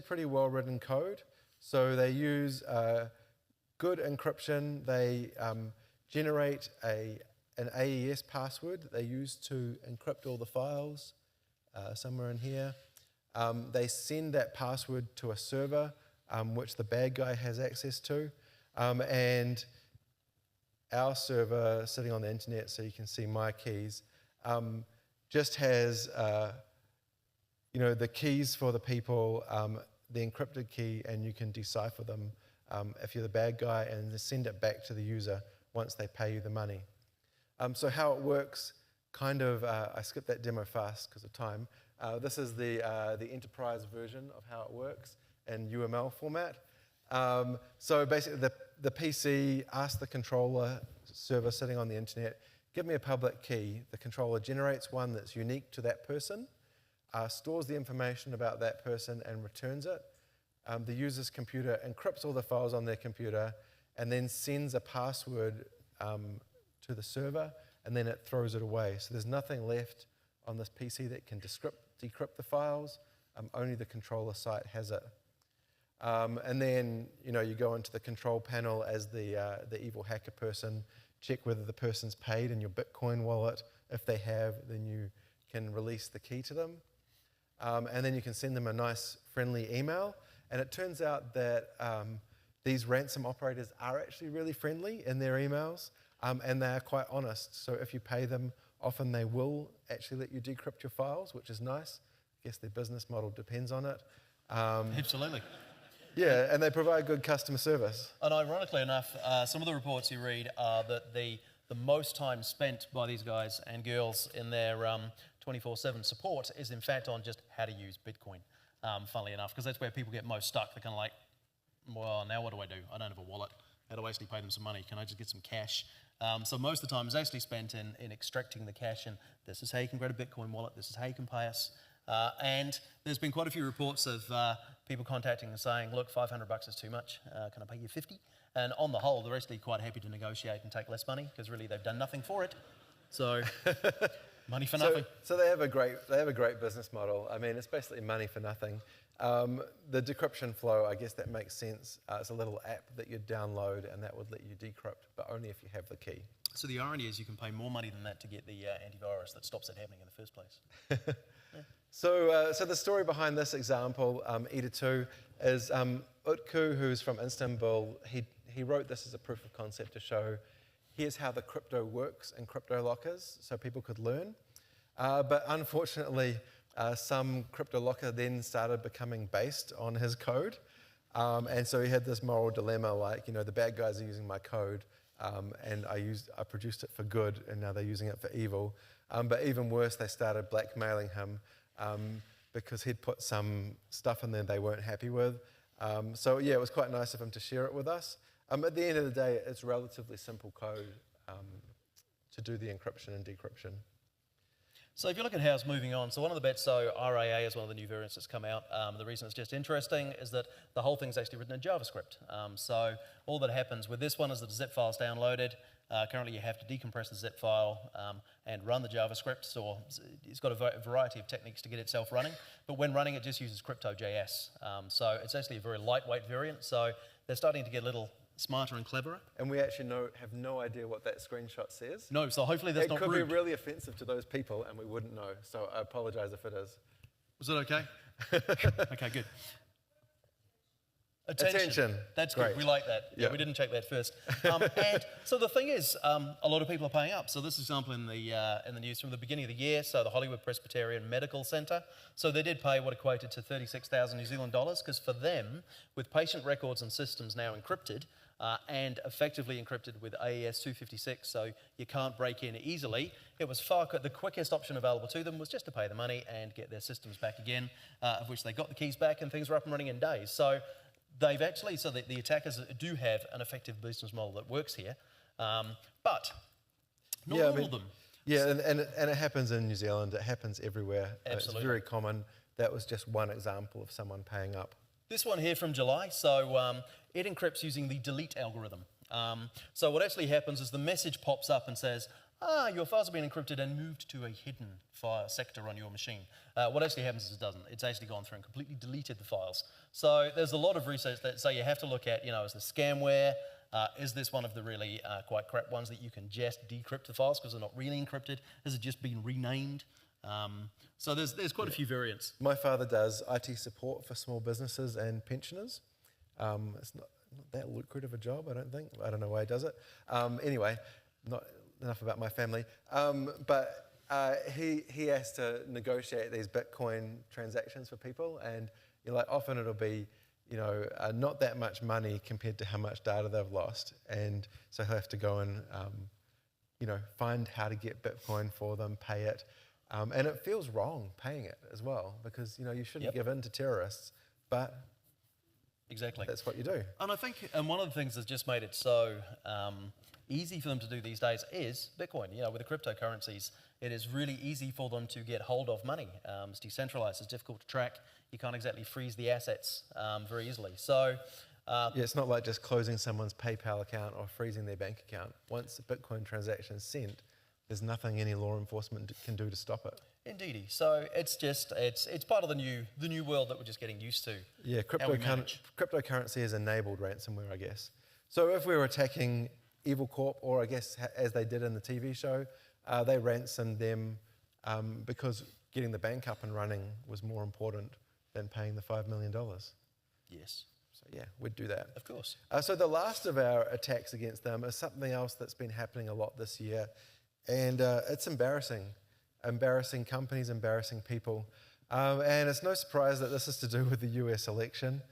pretty well written code. So they use good encryption. They generate an AES password that they use to encrypt all the files somewhere in here. They send that password to a server, which the bad guy has access to. And our server sitting on the internet, so you can see my keys, just has the keys for the people, the encrypted key, and you can decipher them if you're the bad guy, and send it back to the user once they pay you the money. So how it works, I skipped that demo fast because of time. This is the enterprise version of how it works in UML format. So basically the PC asks the controller server sitting on the internet, give me a public key. The controller generates one that's unique to that person, stores the information about that person and returns it. The user's computer encrypts all the files on their computer and then sends a password to the server, and then it throws it away. So there's nothing left on this PC that can decrypt the files. Only the controller site has it. And then you go into the control panel as the evil hacker person, check whether the person's paid in your Bitcoin wallet. If they have, then you can release the key to them. And then you can send them a nice friendly email. And it turns out that these ransom operators are actually really friendly in their emails, and they are quite honest. So if you pay them, often they will actually let you decrypt your files, which is nice. I guess their business model depends on it. Absolutely. Yeah, and they provide good customer service. And ironically enough, some of the reports you read are that the most time spent by these guys and girls in their 24/7 support is in fact on just how to use Bitcoin, funnily enough, because that's where people get most stuck. They're kind of like, well, now what do? I don't have a wallet. How do I actually pay them some money? Can I just get some cash? So most of the time is actually spent in extracting the cash, and this is how you can create a Bitcoin wallet. This is how you can pay us. And there's been quite a few reports of people contacting and saying, look, $500 is too much. Can I pay you 50? And on the whole, they're actually quite happy to negotiate and take less money because really they've done nothing for it. So money for nothing. So they have a great business model. I mean, it's basically money for nothing. The decryption flow, I guess that makes sense. It's a little app that you'd download, and that would let you decrypt, but only if you have the key. So the irony is you can pay more money than that to get the antivirus that stops it happening in the first place. Yeah. So the story behind this example, EDA2, is Utku, who's from Istanbul. He wrote this as a proof of concept to show here's how the crypto works in Cryptolockers, so people could learn. But unfortunately, some Cryptolocker then started becoming based on his code. And so he had this moral dilemma, like, the bad guys are using my code, and I produced it for good, and now they're using it for evil. But even worse, they started blackmailing him because he'd put some stuff in there they weren't happy with. So yeah, it was quite nice of him to share it with us. At the end of the day, it's relatively simple code to do the encryption and decryption. So if you look at how it's moving on, so one of the bets, so RAA is one of the new variants that's come out. The reason it's just interesting is that the whole thing's actually written in JavaScript. So all that happens with this one is that the zip file's downloaded. Currently you have to decompress the zip file and run the JavaScript. So it's got a variety of techniques to get itself running. But when running, it just uses Crypto.js. So it's actually a very lightweight variant. So they're starting to get a little smarter and cleverer. And we actually have no idea what that screenshot says. No, so hopefully that's not rude. It could be really offensive to those people, and we wouldn't know. So I apologize if it is. Was it okay? Okay, good. Attention. That's great. Good. We like that. Yeah, we didn't check that first. And so the thing is, a lot of people are paying up. So this example in the news from the beginning of the year, so the Hollywood Presbyterian Medical Centre, so they did pay what equated to 36,000 New Zealand dollars, because for them, with patient records and systems now encrypted, and effectively encrypted with AES 256, so you can't break in easily. It was the quickest option available to them was just to pay the money and get their systems back again, of which they got the keys back and things were up and running in days. So the attackers do have an effective business model that works here, but not all of them. Yeah, and it happens in New Zealand. It happens everywhere. Absolutely. It's very common. That was just one example of someone paying up. This one here from July, so it encrypts using the delete algorithm. So what actually happens is the message pops up and says, your files have been encrypted and moved to a hidden file sector on your machine. What actually happens is it doesn't. It's actually gone through and completely deleted the files. So there's a lot of research that say you have to look at, is the scamware, is this one of the really quite crap ones that you can just decrypt the files because they're not really encrypted? Has it just been renamed? So there's quite a few variants. My father does IT support for small businesses and pensioners. It's not that lucrative a job, I don't think. I don't know why he does it. Anyway, not enough about my family. But he has to negotiate these Bitcoin transactions for people, and often it'll be not that much money compared to how much data they've lost, and so he'll have to go and find how to get Bitcoin for them, pay it. And it feels wrong paying it as well, because you shouldn't give in to terrorists, but exactly that's what you do. And I think one of the things that's just made it so easy for them to do these days is Bitcoin. With the cryptocurrencies, it is really easy for them to get hold of money. It's decentralized, it's difficult to track. You can't exactly freeze the assets very easily. So it's not like just closing someone's PayPal account or freezing their bank account. Once the Bitcoin transaction is sent, there's nothing any law enforcement can do to stop it. Indeedy. So it's part of the new world that we're just getting used to. Yeah, cryptocurrency has enabled ransomware, I guess. So if we were attacking Evil Corp, or I guess as they did in the TV show, they ransomed them because getting the bank up and running was more important than paying the $5 million. Yes. So yeah, we'd do that. Of course. So the last of our attacks against them is something else that's been happening a lot this year. And it's embarrassing. Embarrassing companies, embarrassing people. And it's no surprise that this is to do with the US election,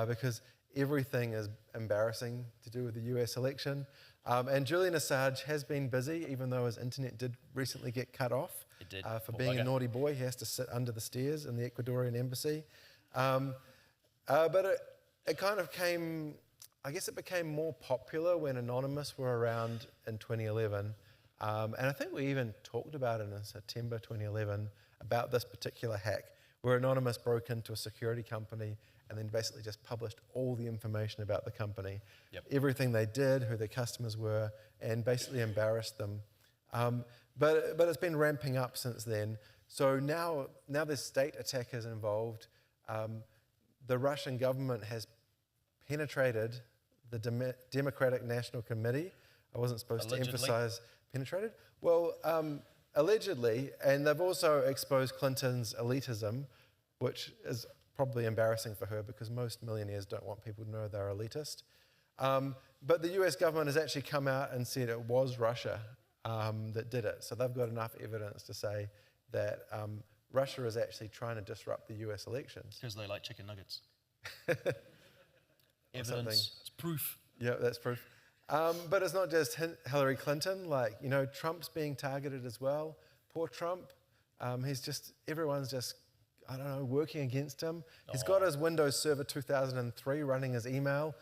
because everything is embarrassing to do with the US election. And Julian Assange has been busy, even though his internet did recently get cut off. It did. For being a naughty boy. He has to sit under the stairs in the Ecuadorian embassy. But it kind of it became more popular when Anonymous were around in 2011. And I think we even talked about it in September 2011 about this particular hack, where Anonymous broke into a security company and then basically just published all the information about the company, everything they did, who their customers were, and basically embarrassed them. But it's been ramping up since then. So now there's state attackers involved. The Russian government has penetrated the Democratic National Committee. I wasn't supposed to emphasize penetrated. Well, allegedly, and they've also exposed Clinton's elitism, which is probably embarrassing for her because most millionaires don't want people to know they're elitist. But the US government has actually come out and said it was Russia that did it. So they've got enough evidence to say that Russia is actually trying to disrupt the US elections. Because they like chicken nuggets. Evidence, it's proof. Yeah, that's proof. But it's not just Hillary Clinton. Trump's being targeted as well. Poor Trump. Everyone's just, working against him. He's got his Windows Server 2003 running his email.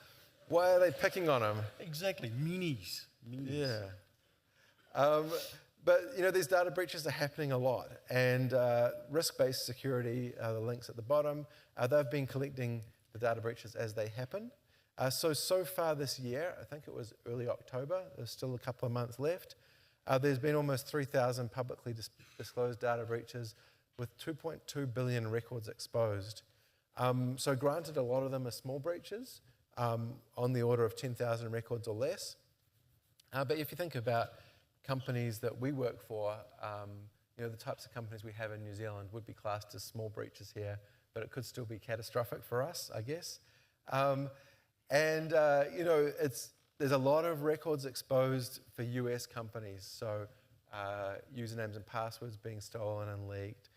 Why are they picking on him? Exactly, meanies. Yeah. But, these data breaches are happening a lot. And risk-based security, the links at the bottom, they've been collecting the data breaches as they happen. So far this year, I think it was early October, there's still a couple of months left, there's been almost 3,000 publicly disclosed data breaches with 2.2 billion records exposed. So granted, a lot of them are small breaches, on the order of 10,000 records or less. But if you think about companies that we work for, the types of companies we have in New Zealand would be classed as small breaches here, but it could still be catastrophic for us, I guess. There's a lot of records exposed for US companies. So usernames and passwords being stolen and leaked,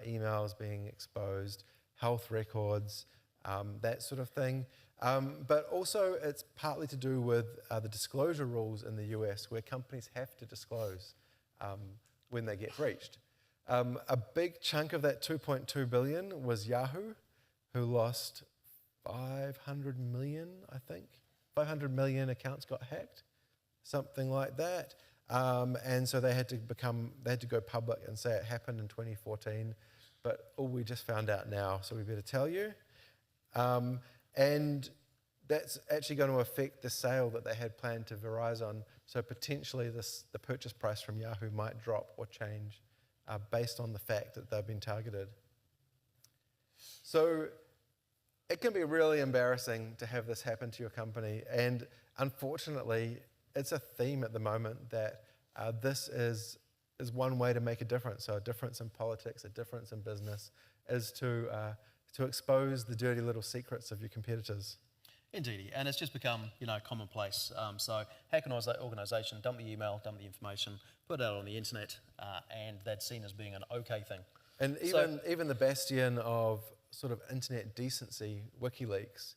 emails being exposed, health records, that sort of thing. But also it's partly to do with the disclosure rules in the US where companies have to disclose when they get breached. A big chunk of that 2.2 billion was Yahoo, who lost 500 million, I think. 500 million accounts got hacked, something like that. And so they had to go public and say it happened in 2014. But we just found out now, so we better tell you. And that's actually going to affect the sale that they had planned to Verizon. So potentially the purchase price from Yahoo might drop or change based on the fact that they've been targeted. So it can be really embarrassing to have this happen to your company. And unfortunately, it's a theme at the moment that this is one way to make a difference. So a difference in politics, a difference in business, is to expose the dirty little secrets of your competitors. Indeed, and it's just become, commonplace. So hack an organisation, dump the email, dump the information, put it out on the internet, and that's seen as being an okay thing. And even the bastion of sort of internet decency, WikiLeaks,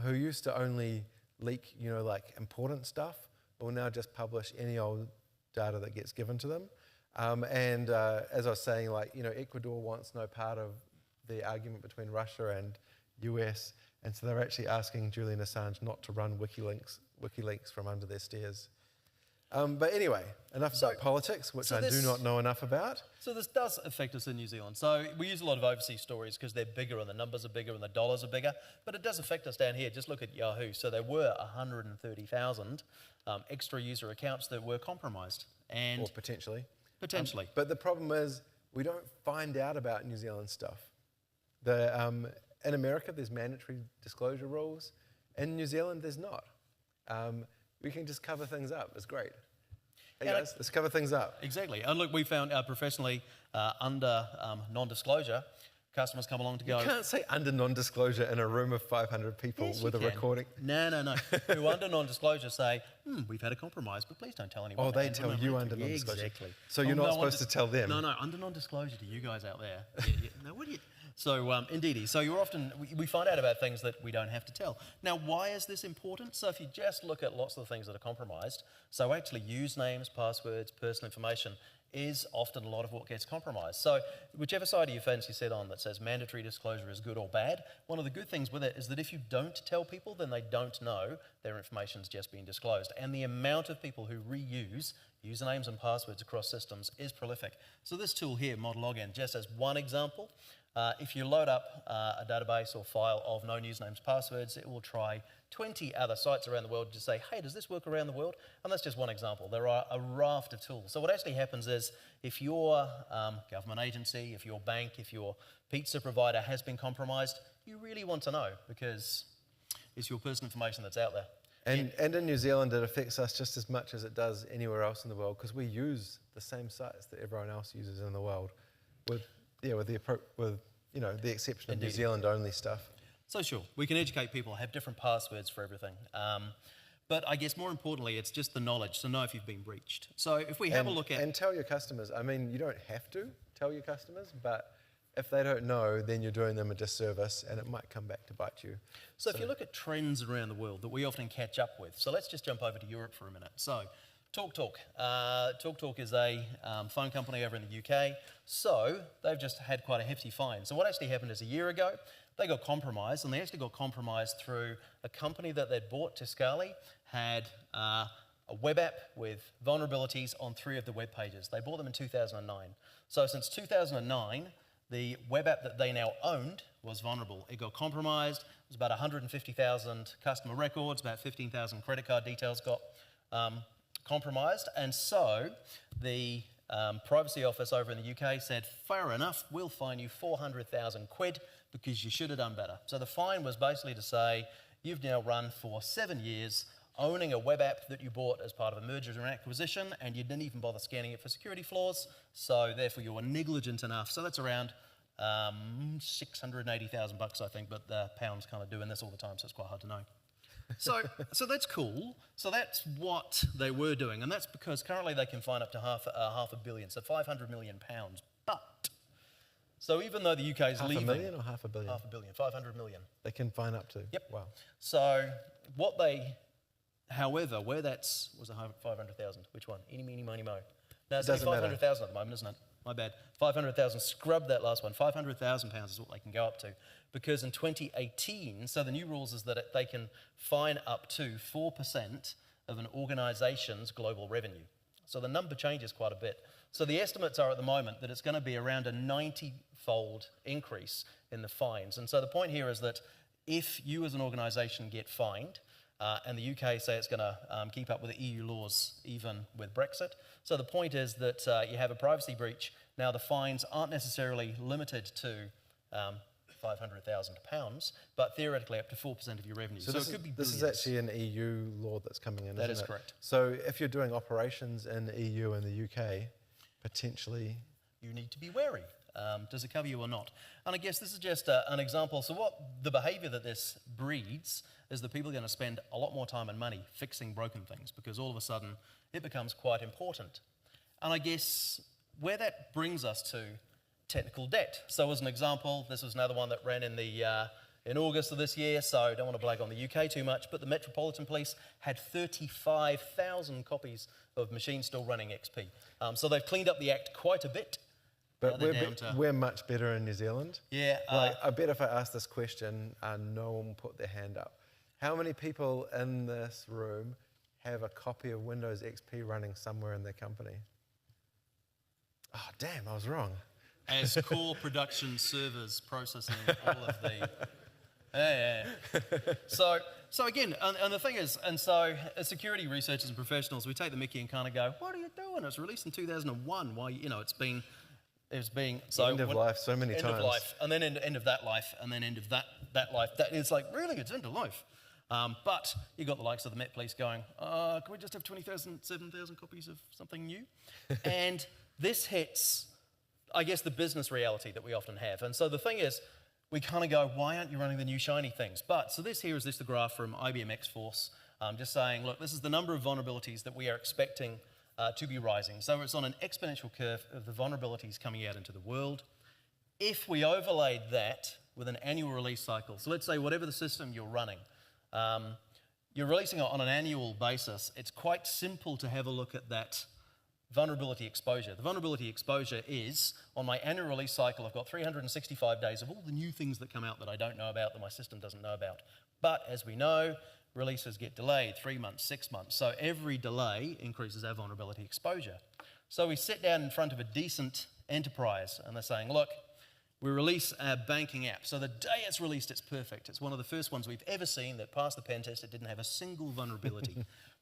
who used to only leak, like important stuff, will now just publish any old data that gets given to them. And as I was saying, Ecuador wants no part of the argument between Russia and US, and so they're actually asking Julian Assange not to run WikiLeaks from under their stairs. But anyway, enough about politics, which I do not know enough about. So this does affect us in New Zealand. So we use a lot of overseas stories because they're bigger and the numbers are bigger and the dollars are bigger, but it does affect us down here. Just look at Yahoo. So there were 130,000 extra user accounts that were compromised. Or potentially. Potentially. But the problem is we don't find out about New Zealand stuff. In America, there's mandatory disclosure rules. In New Zealand, there's not. We can just cover things up. It's great. Hey guys, let's cover things up. Exactly. And look, we found professionally under non-disclosure, customers come along to go... You can't say under non-disclosure in a room of 500 people with a recording. No. Who under non-disclosure say, we've had a compromise, but please don't tell anyone. Oh, they tell you under non-disclosure. Exactly. So you're not supposed to tell them. No, under non-disclosure to you guys out there. No, what do you... So, indeed, so we find out about things that we don't have to tell. Now, why is this important? So if you just look at lots of the things that are compromised, so actually usernames, passwords, personal information is often a lot of what gets compromised. So whichever side of your fence you sit on that says mandatory disclosure is good or bad, one of the good things with it is that if you don't tell people, then they don't know their information's just been disclosed. And the amount of people who reuse usernames and passwords across systems is prolific. So this tool here, Model Login, just as one example, if you load up a database or file of known usernames, passwords, it will try 20 other sites around the world to say, hey, does this work around the world? And that's just one example. There are a raft of tools. So what actually happens is if your government agency, if your bank, if your pizza provider has been compromised, you really want to know because it's your personal information that's out there. And in New Zealand, it affects us just as much as it does anywhere else in the world because we use the same sites that everyone else uses in the world with the exception of New Zealand only stuff. So sure, we can educate people, have different passwords for everything. But I guess more importantly, it's just the knowledge to know if you've been breached. So if we have a look at... And tell your customers. I mean, you don't have to tell your customers, but if they don't know, then you're doing them a disservice and it might come back to bite you. So if you look at trends around the world that we often catch up with, so let's just jump over to Europe for a minute. So TalkTalk. TalkTalk is a phone company over in the UK. So they've just had quite a hefty fine. So what actually happened is a year ago, they got compromised, and they actually got compromised through a company that they'd bought, Tiscali, had a web app with vulnerabilities on 3 of the web pages. They bought them in 2009. So since 2009, the web app that they now owned was vulnerable. It got compromised. It was about 150,000 customer records, about 15,000 credit card details got compromised. And so the Privacy Office over in the UK said, fair enough, we'll fine you 400,000 quid because you should have done better. So the fine was basically to say, you've now run for 7 years owning a web app that you bought as part of a merger and acquisition, and you didn't even bother scanning it for security flaws, so therefore you were negligent enough. So that's around 680,000 bucks, I think, but the pound's kind of doing this all the time, so it's quite hard to know. So that's cool. So that's what they were doing, and that's because currently they can fine up to half a billion, so 500 million pounds. But So even though the UK is Half leaving... a million or half a billion? Half a billion, 500 million. They can fine up to? Yep. Wow. So what they... However, where that's... Was it 500,000? Which one? Eeny, meeny, miny, mo. No, it's only 500,000 at the moment, isn't it? My bad. 500,000. Scrub that last one. £500,000 is what they can go up to. Because in 2018, so the new rules is that they can fine up to 4% of an organisation's global revenue. So the number changes quite a bit. So the estimates are at the moment that it's going to be around a 90-fold increase in the fines. And so the point here is that if you as an organisation get fined, and the UK say it's going to keep up with the EU laws even with Brexit. So the point is that you have a privacy breach. Now the fines aren't necessarily limited to £500,000, but theoretically up to 4% of your revenue. So it could be billions. This is actually an EU law that's coming in, That isn't is it? correct. So if you're doing operations in the EU and the UK, potentially... You need to be wary. Does it cover you or not? And I guess this is just an example. So what the behaviour that this breeds is that people are going to spend a lot more time and money fixing broken things because all of a sudden it becomes quite important. And I guess where that brings us to technical debt. So as an example, this was another one that ran in August of this year, so I don't want to blag on the UK too much, but the Metropolitan Police had 35,000 copies of machines still running XP. So they've cleaned up the act quite a bit. But we're much better in New Zealand. Yeah. I bet if I ask this question, no one will put their hand up. How many people in this room have a copy of Windows XP running somewhere in their company? Oh, damn, I was wrong. As core production servers processing all of the... Yeah. So again, and the thing is, and so as security researchers and professionals, we take the mickey and kind of go, what are you doing? It was released in 2001. Why, it's being... So end of life so many times. End of life, and then end of that life, and then end of that life. That is like, really, it's end of life. But you got the likes of the Met Police going, can we just have 7,000 copies of something new? And this hits, I guess, the business reality that we often have. And so the thing is, we kind of go, why aren't you running the new shiny things? But, so this here is the graph from IBM X-Force, just saying, look, this is the number of vulnerabilities that we are expecting to be rising. So it's on an exponential curve of the vulnerabilities coming out into the world. If we overlaid that with an annual release cycle, so let's say whatever the system you're running, you're releasing it on an annual basis, it's quite simple to have a look at that vulnerability exposure. The vulnerability exposure is, on my annual release cycle, I've got 365 days of all the new things that come out that I don't know about, that my system doesn't know about. But as we know, releases get delayed 3 months, 6 months. So every delay increases our vulnerability exposure. So we sit down in front of a decent enterprise and they're saying, look, we release our banking app. So the day it's released, it's perfect. It's one of the first ones we've ever seen that passed the pen test. It didn't have a single vulnerability.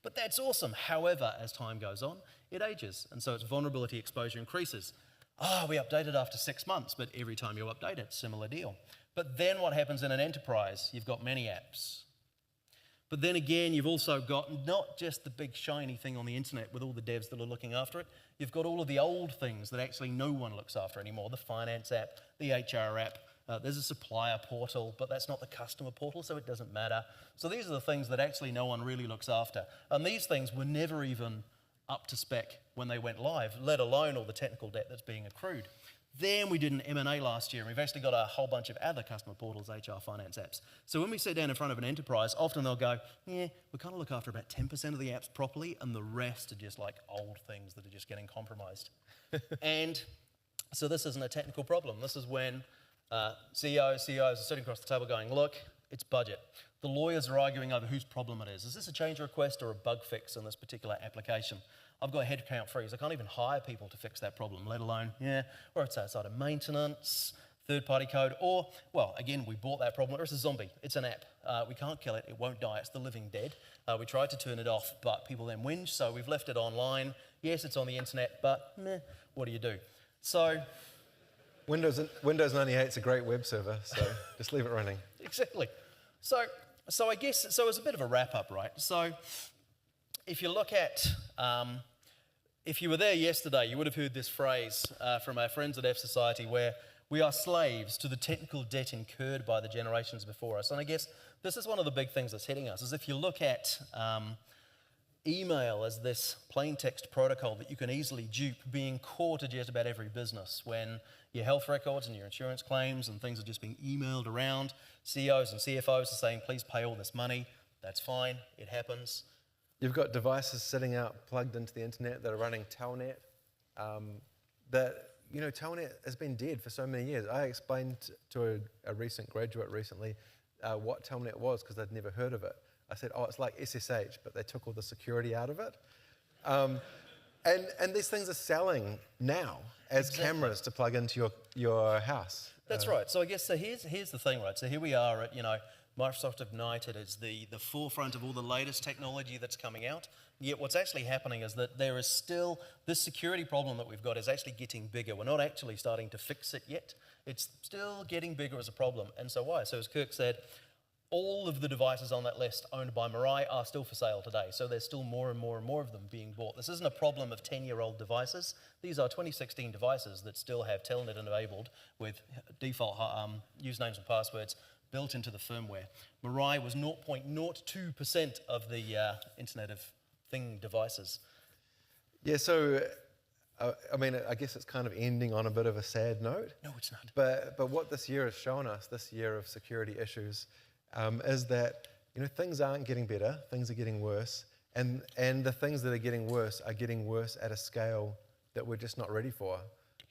But that's awesome. However, as time goes on, it ages. And so its vulnerability exposure increases. We update it after 6 months, but every time you update it, similar deal. But then what happens in an enterprise? You've got many apps. But then again, you've also got not just the big shiny thing on the internet with all the devs that are looking after it. You've got all of the old things that actually no one looks after anymore. The finance app, the HR app. There's a supplier portal, but that's not the customer portal, so it doesn't matter. So these are the things that actually no one really looks after. And these things were never even up to spec when they went live, let alone all the technical debt that's being accrued. Then we did an M&A last year, and we've actually got a whole bunch of other customer portals, HR, finance apps. So when we sit down in front of an enterprise, often they'll go, we kind of look after about 10% of the apps properly, and the rest are just like old things that are just getting compromised. And so this isn't a technical problem. This is when CEOs are sitting across the table going, look, it's budget. The lawyers are arguing over whose problem it is. Is this a change request or a bug fix in this particular application? I've got a headcount freeze. I can't even hire people to fix that problem, let alone, or it's outside of maintenance, third-party code, or, well, again, we bought that problem, or it's a zombie. It's an app. We can't kill it. It won't die. It's the living dead. We tried to turn it off, but people then whinge, so we've left it online. Yes, it's on the internet, but what do you do? So... Windows 98 is a great web server, so just leave it running. Exactly. So I guess, so as a bit of a wrap-up, right? So if you look at, if you were there yesterday, you would have heard this phrase from our friends at F Society where we are slaves to the technical debt incurred by the generations before us. And I guess this is one of the big things that's hitting us, is if you look at email as this plain text protocol that you can easily dupe being core to just about every business when your health records and your insurance claims and things are just being emailed around. CEOs and CFOs are saying, please pay all this money. That's fine, it happens. You've got devices sitting out plugged into the internet that are running Telnet. Telnet has been dead for so many years. I explained to a recent graduate recently what Telnet was because they'd never heard of it. I said, it's like SSH, but they took all the security out of it. And these things are selling now as cameras to plug into your house. That's right. So I guess here's the thing, right? So here we are at Microsoft Ignite. It is the forefront of all the latest technology that's coming out. Yet what's actually happening is that there is still this security problem that we've got is actually getting bigger. We're not actually starting to fix it yet. It's still getting bigger as a problem. And so why? So as Kirk said, all of the devices on that list owned by Mirai are still for sale today. So there's still more and more and more of them being bought. This isn't a problem of 10-year-old devices. These are 2016 devices that still have Telnet enabled with default usernames and passwords built into the firmware. Mirai was 0.02% of the Internet of Thing devices. Yeah, so I guess it's kind of ending on a bit of a sad note. No, it's not. But what this year has shown us, this year of security issues, is that things aren't getting better, things are getting worse, and the things that are getting worse at a scale that we're just not ready for.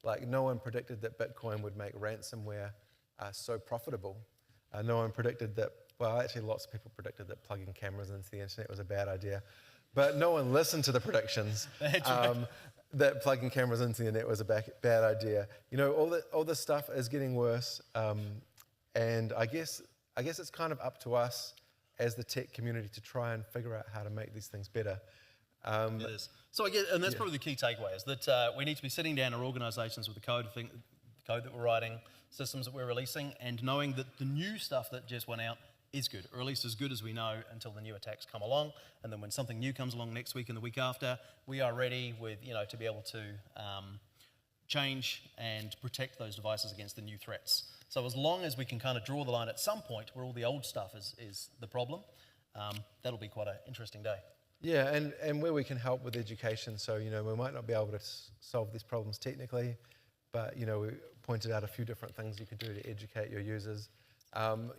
Like no one predicted that Bitcoin would make ransomware so profitable. No one predicted that, well, actually lots of people predicted that plugging cameras into the internet was a bad idea. But no one listened to the predictions that plugging cameras into the internet was a bad idea. All this stuff is getting worse, and I guess it's kind of up to us as the tech community to try and figure out how to make these things better. It is. So I guess, and that's probably the key takeaway, is that we need to be sitting down our organisations with the code that we're writing, systems that we're releasing, and knowing that the new stuff that just went out is good, or at least as good as we know until the new attacks come along. And then when something new comes along next week and the week after, we are ready with, to be able to change and protect those devices against the new threats. So as long as we can kind of draw the line at some point where all the old stuff is the problem, that'll be quite an interesting day. Yeah, and where we can help with education. So, we might not be able to solve these problems technically, but, we pointed out a few different things you could do to educate your users.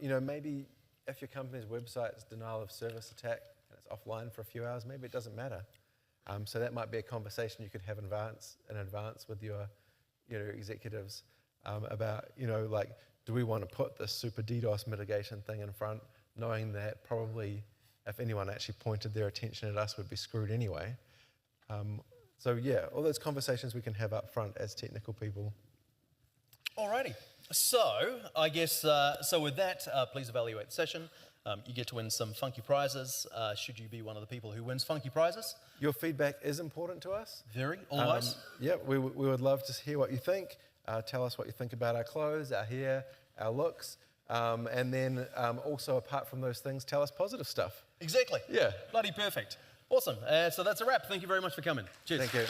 Maybe if your company's website is denial of service attack and it's offline for a few hours, maybe it doesn't matter. So that might be a conversation you could have in advance with your executives about, do we want to put this super DDoS mitigation thing in front, knowing that probably if anyone actually pointed their attention at us, we'd be screwed anyway. So yeah, all those conversations we can have up front as technical people. Alrighty. So, I guess, with that, please evaluate the session. You get to win some funky prizes, should you be one of the people who wins funky prizes. Your feedback is important to us. Very, always. We would love to hear what you think. Tell us what you think about our clothes, our hair, our looks, and then also, apart from those things, tell us positive stuff. Exactly. Yeah. Bloody perfect. Awesome. So that's a wrap. Thank you very much for coming. Cheers. Thank you.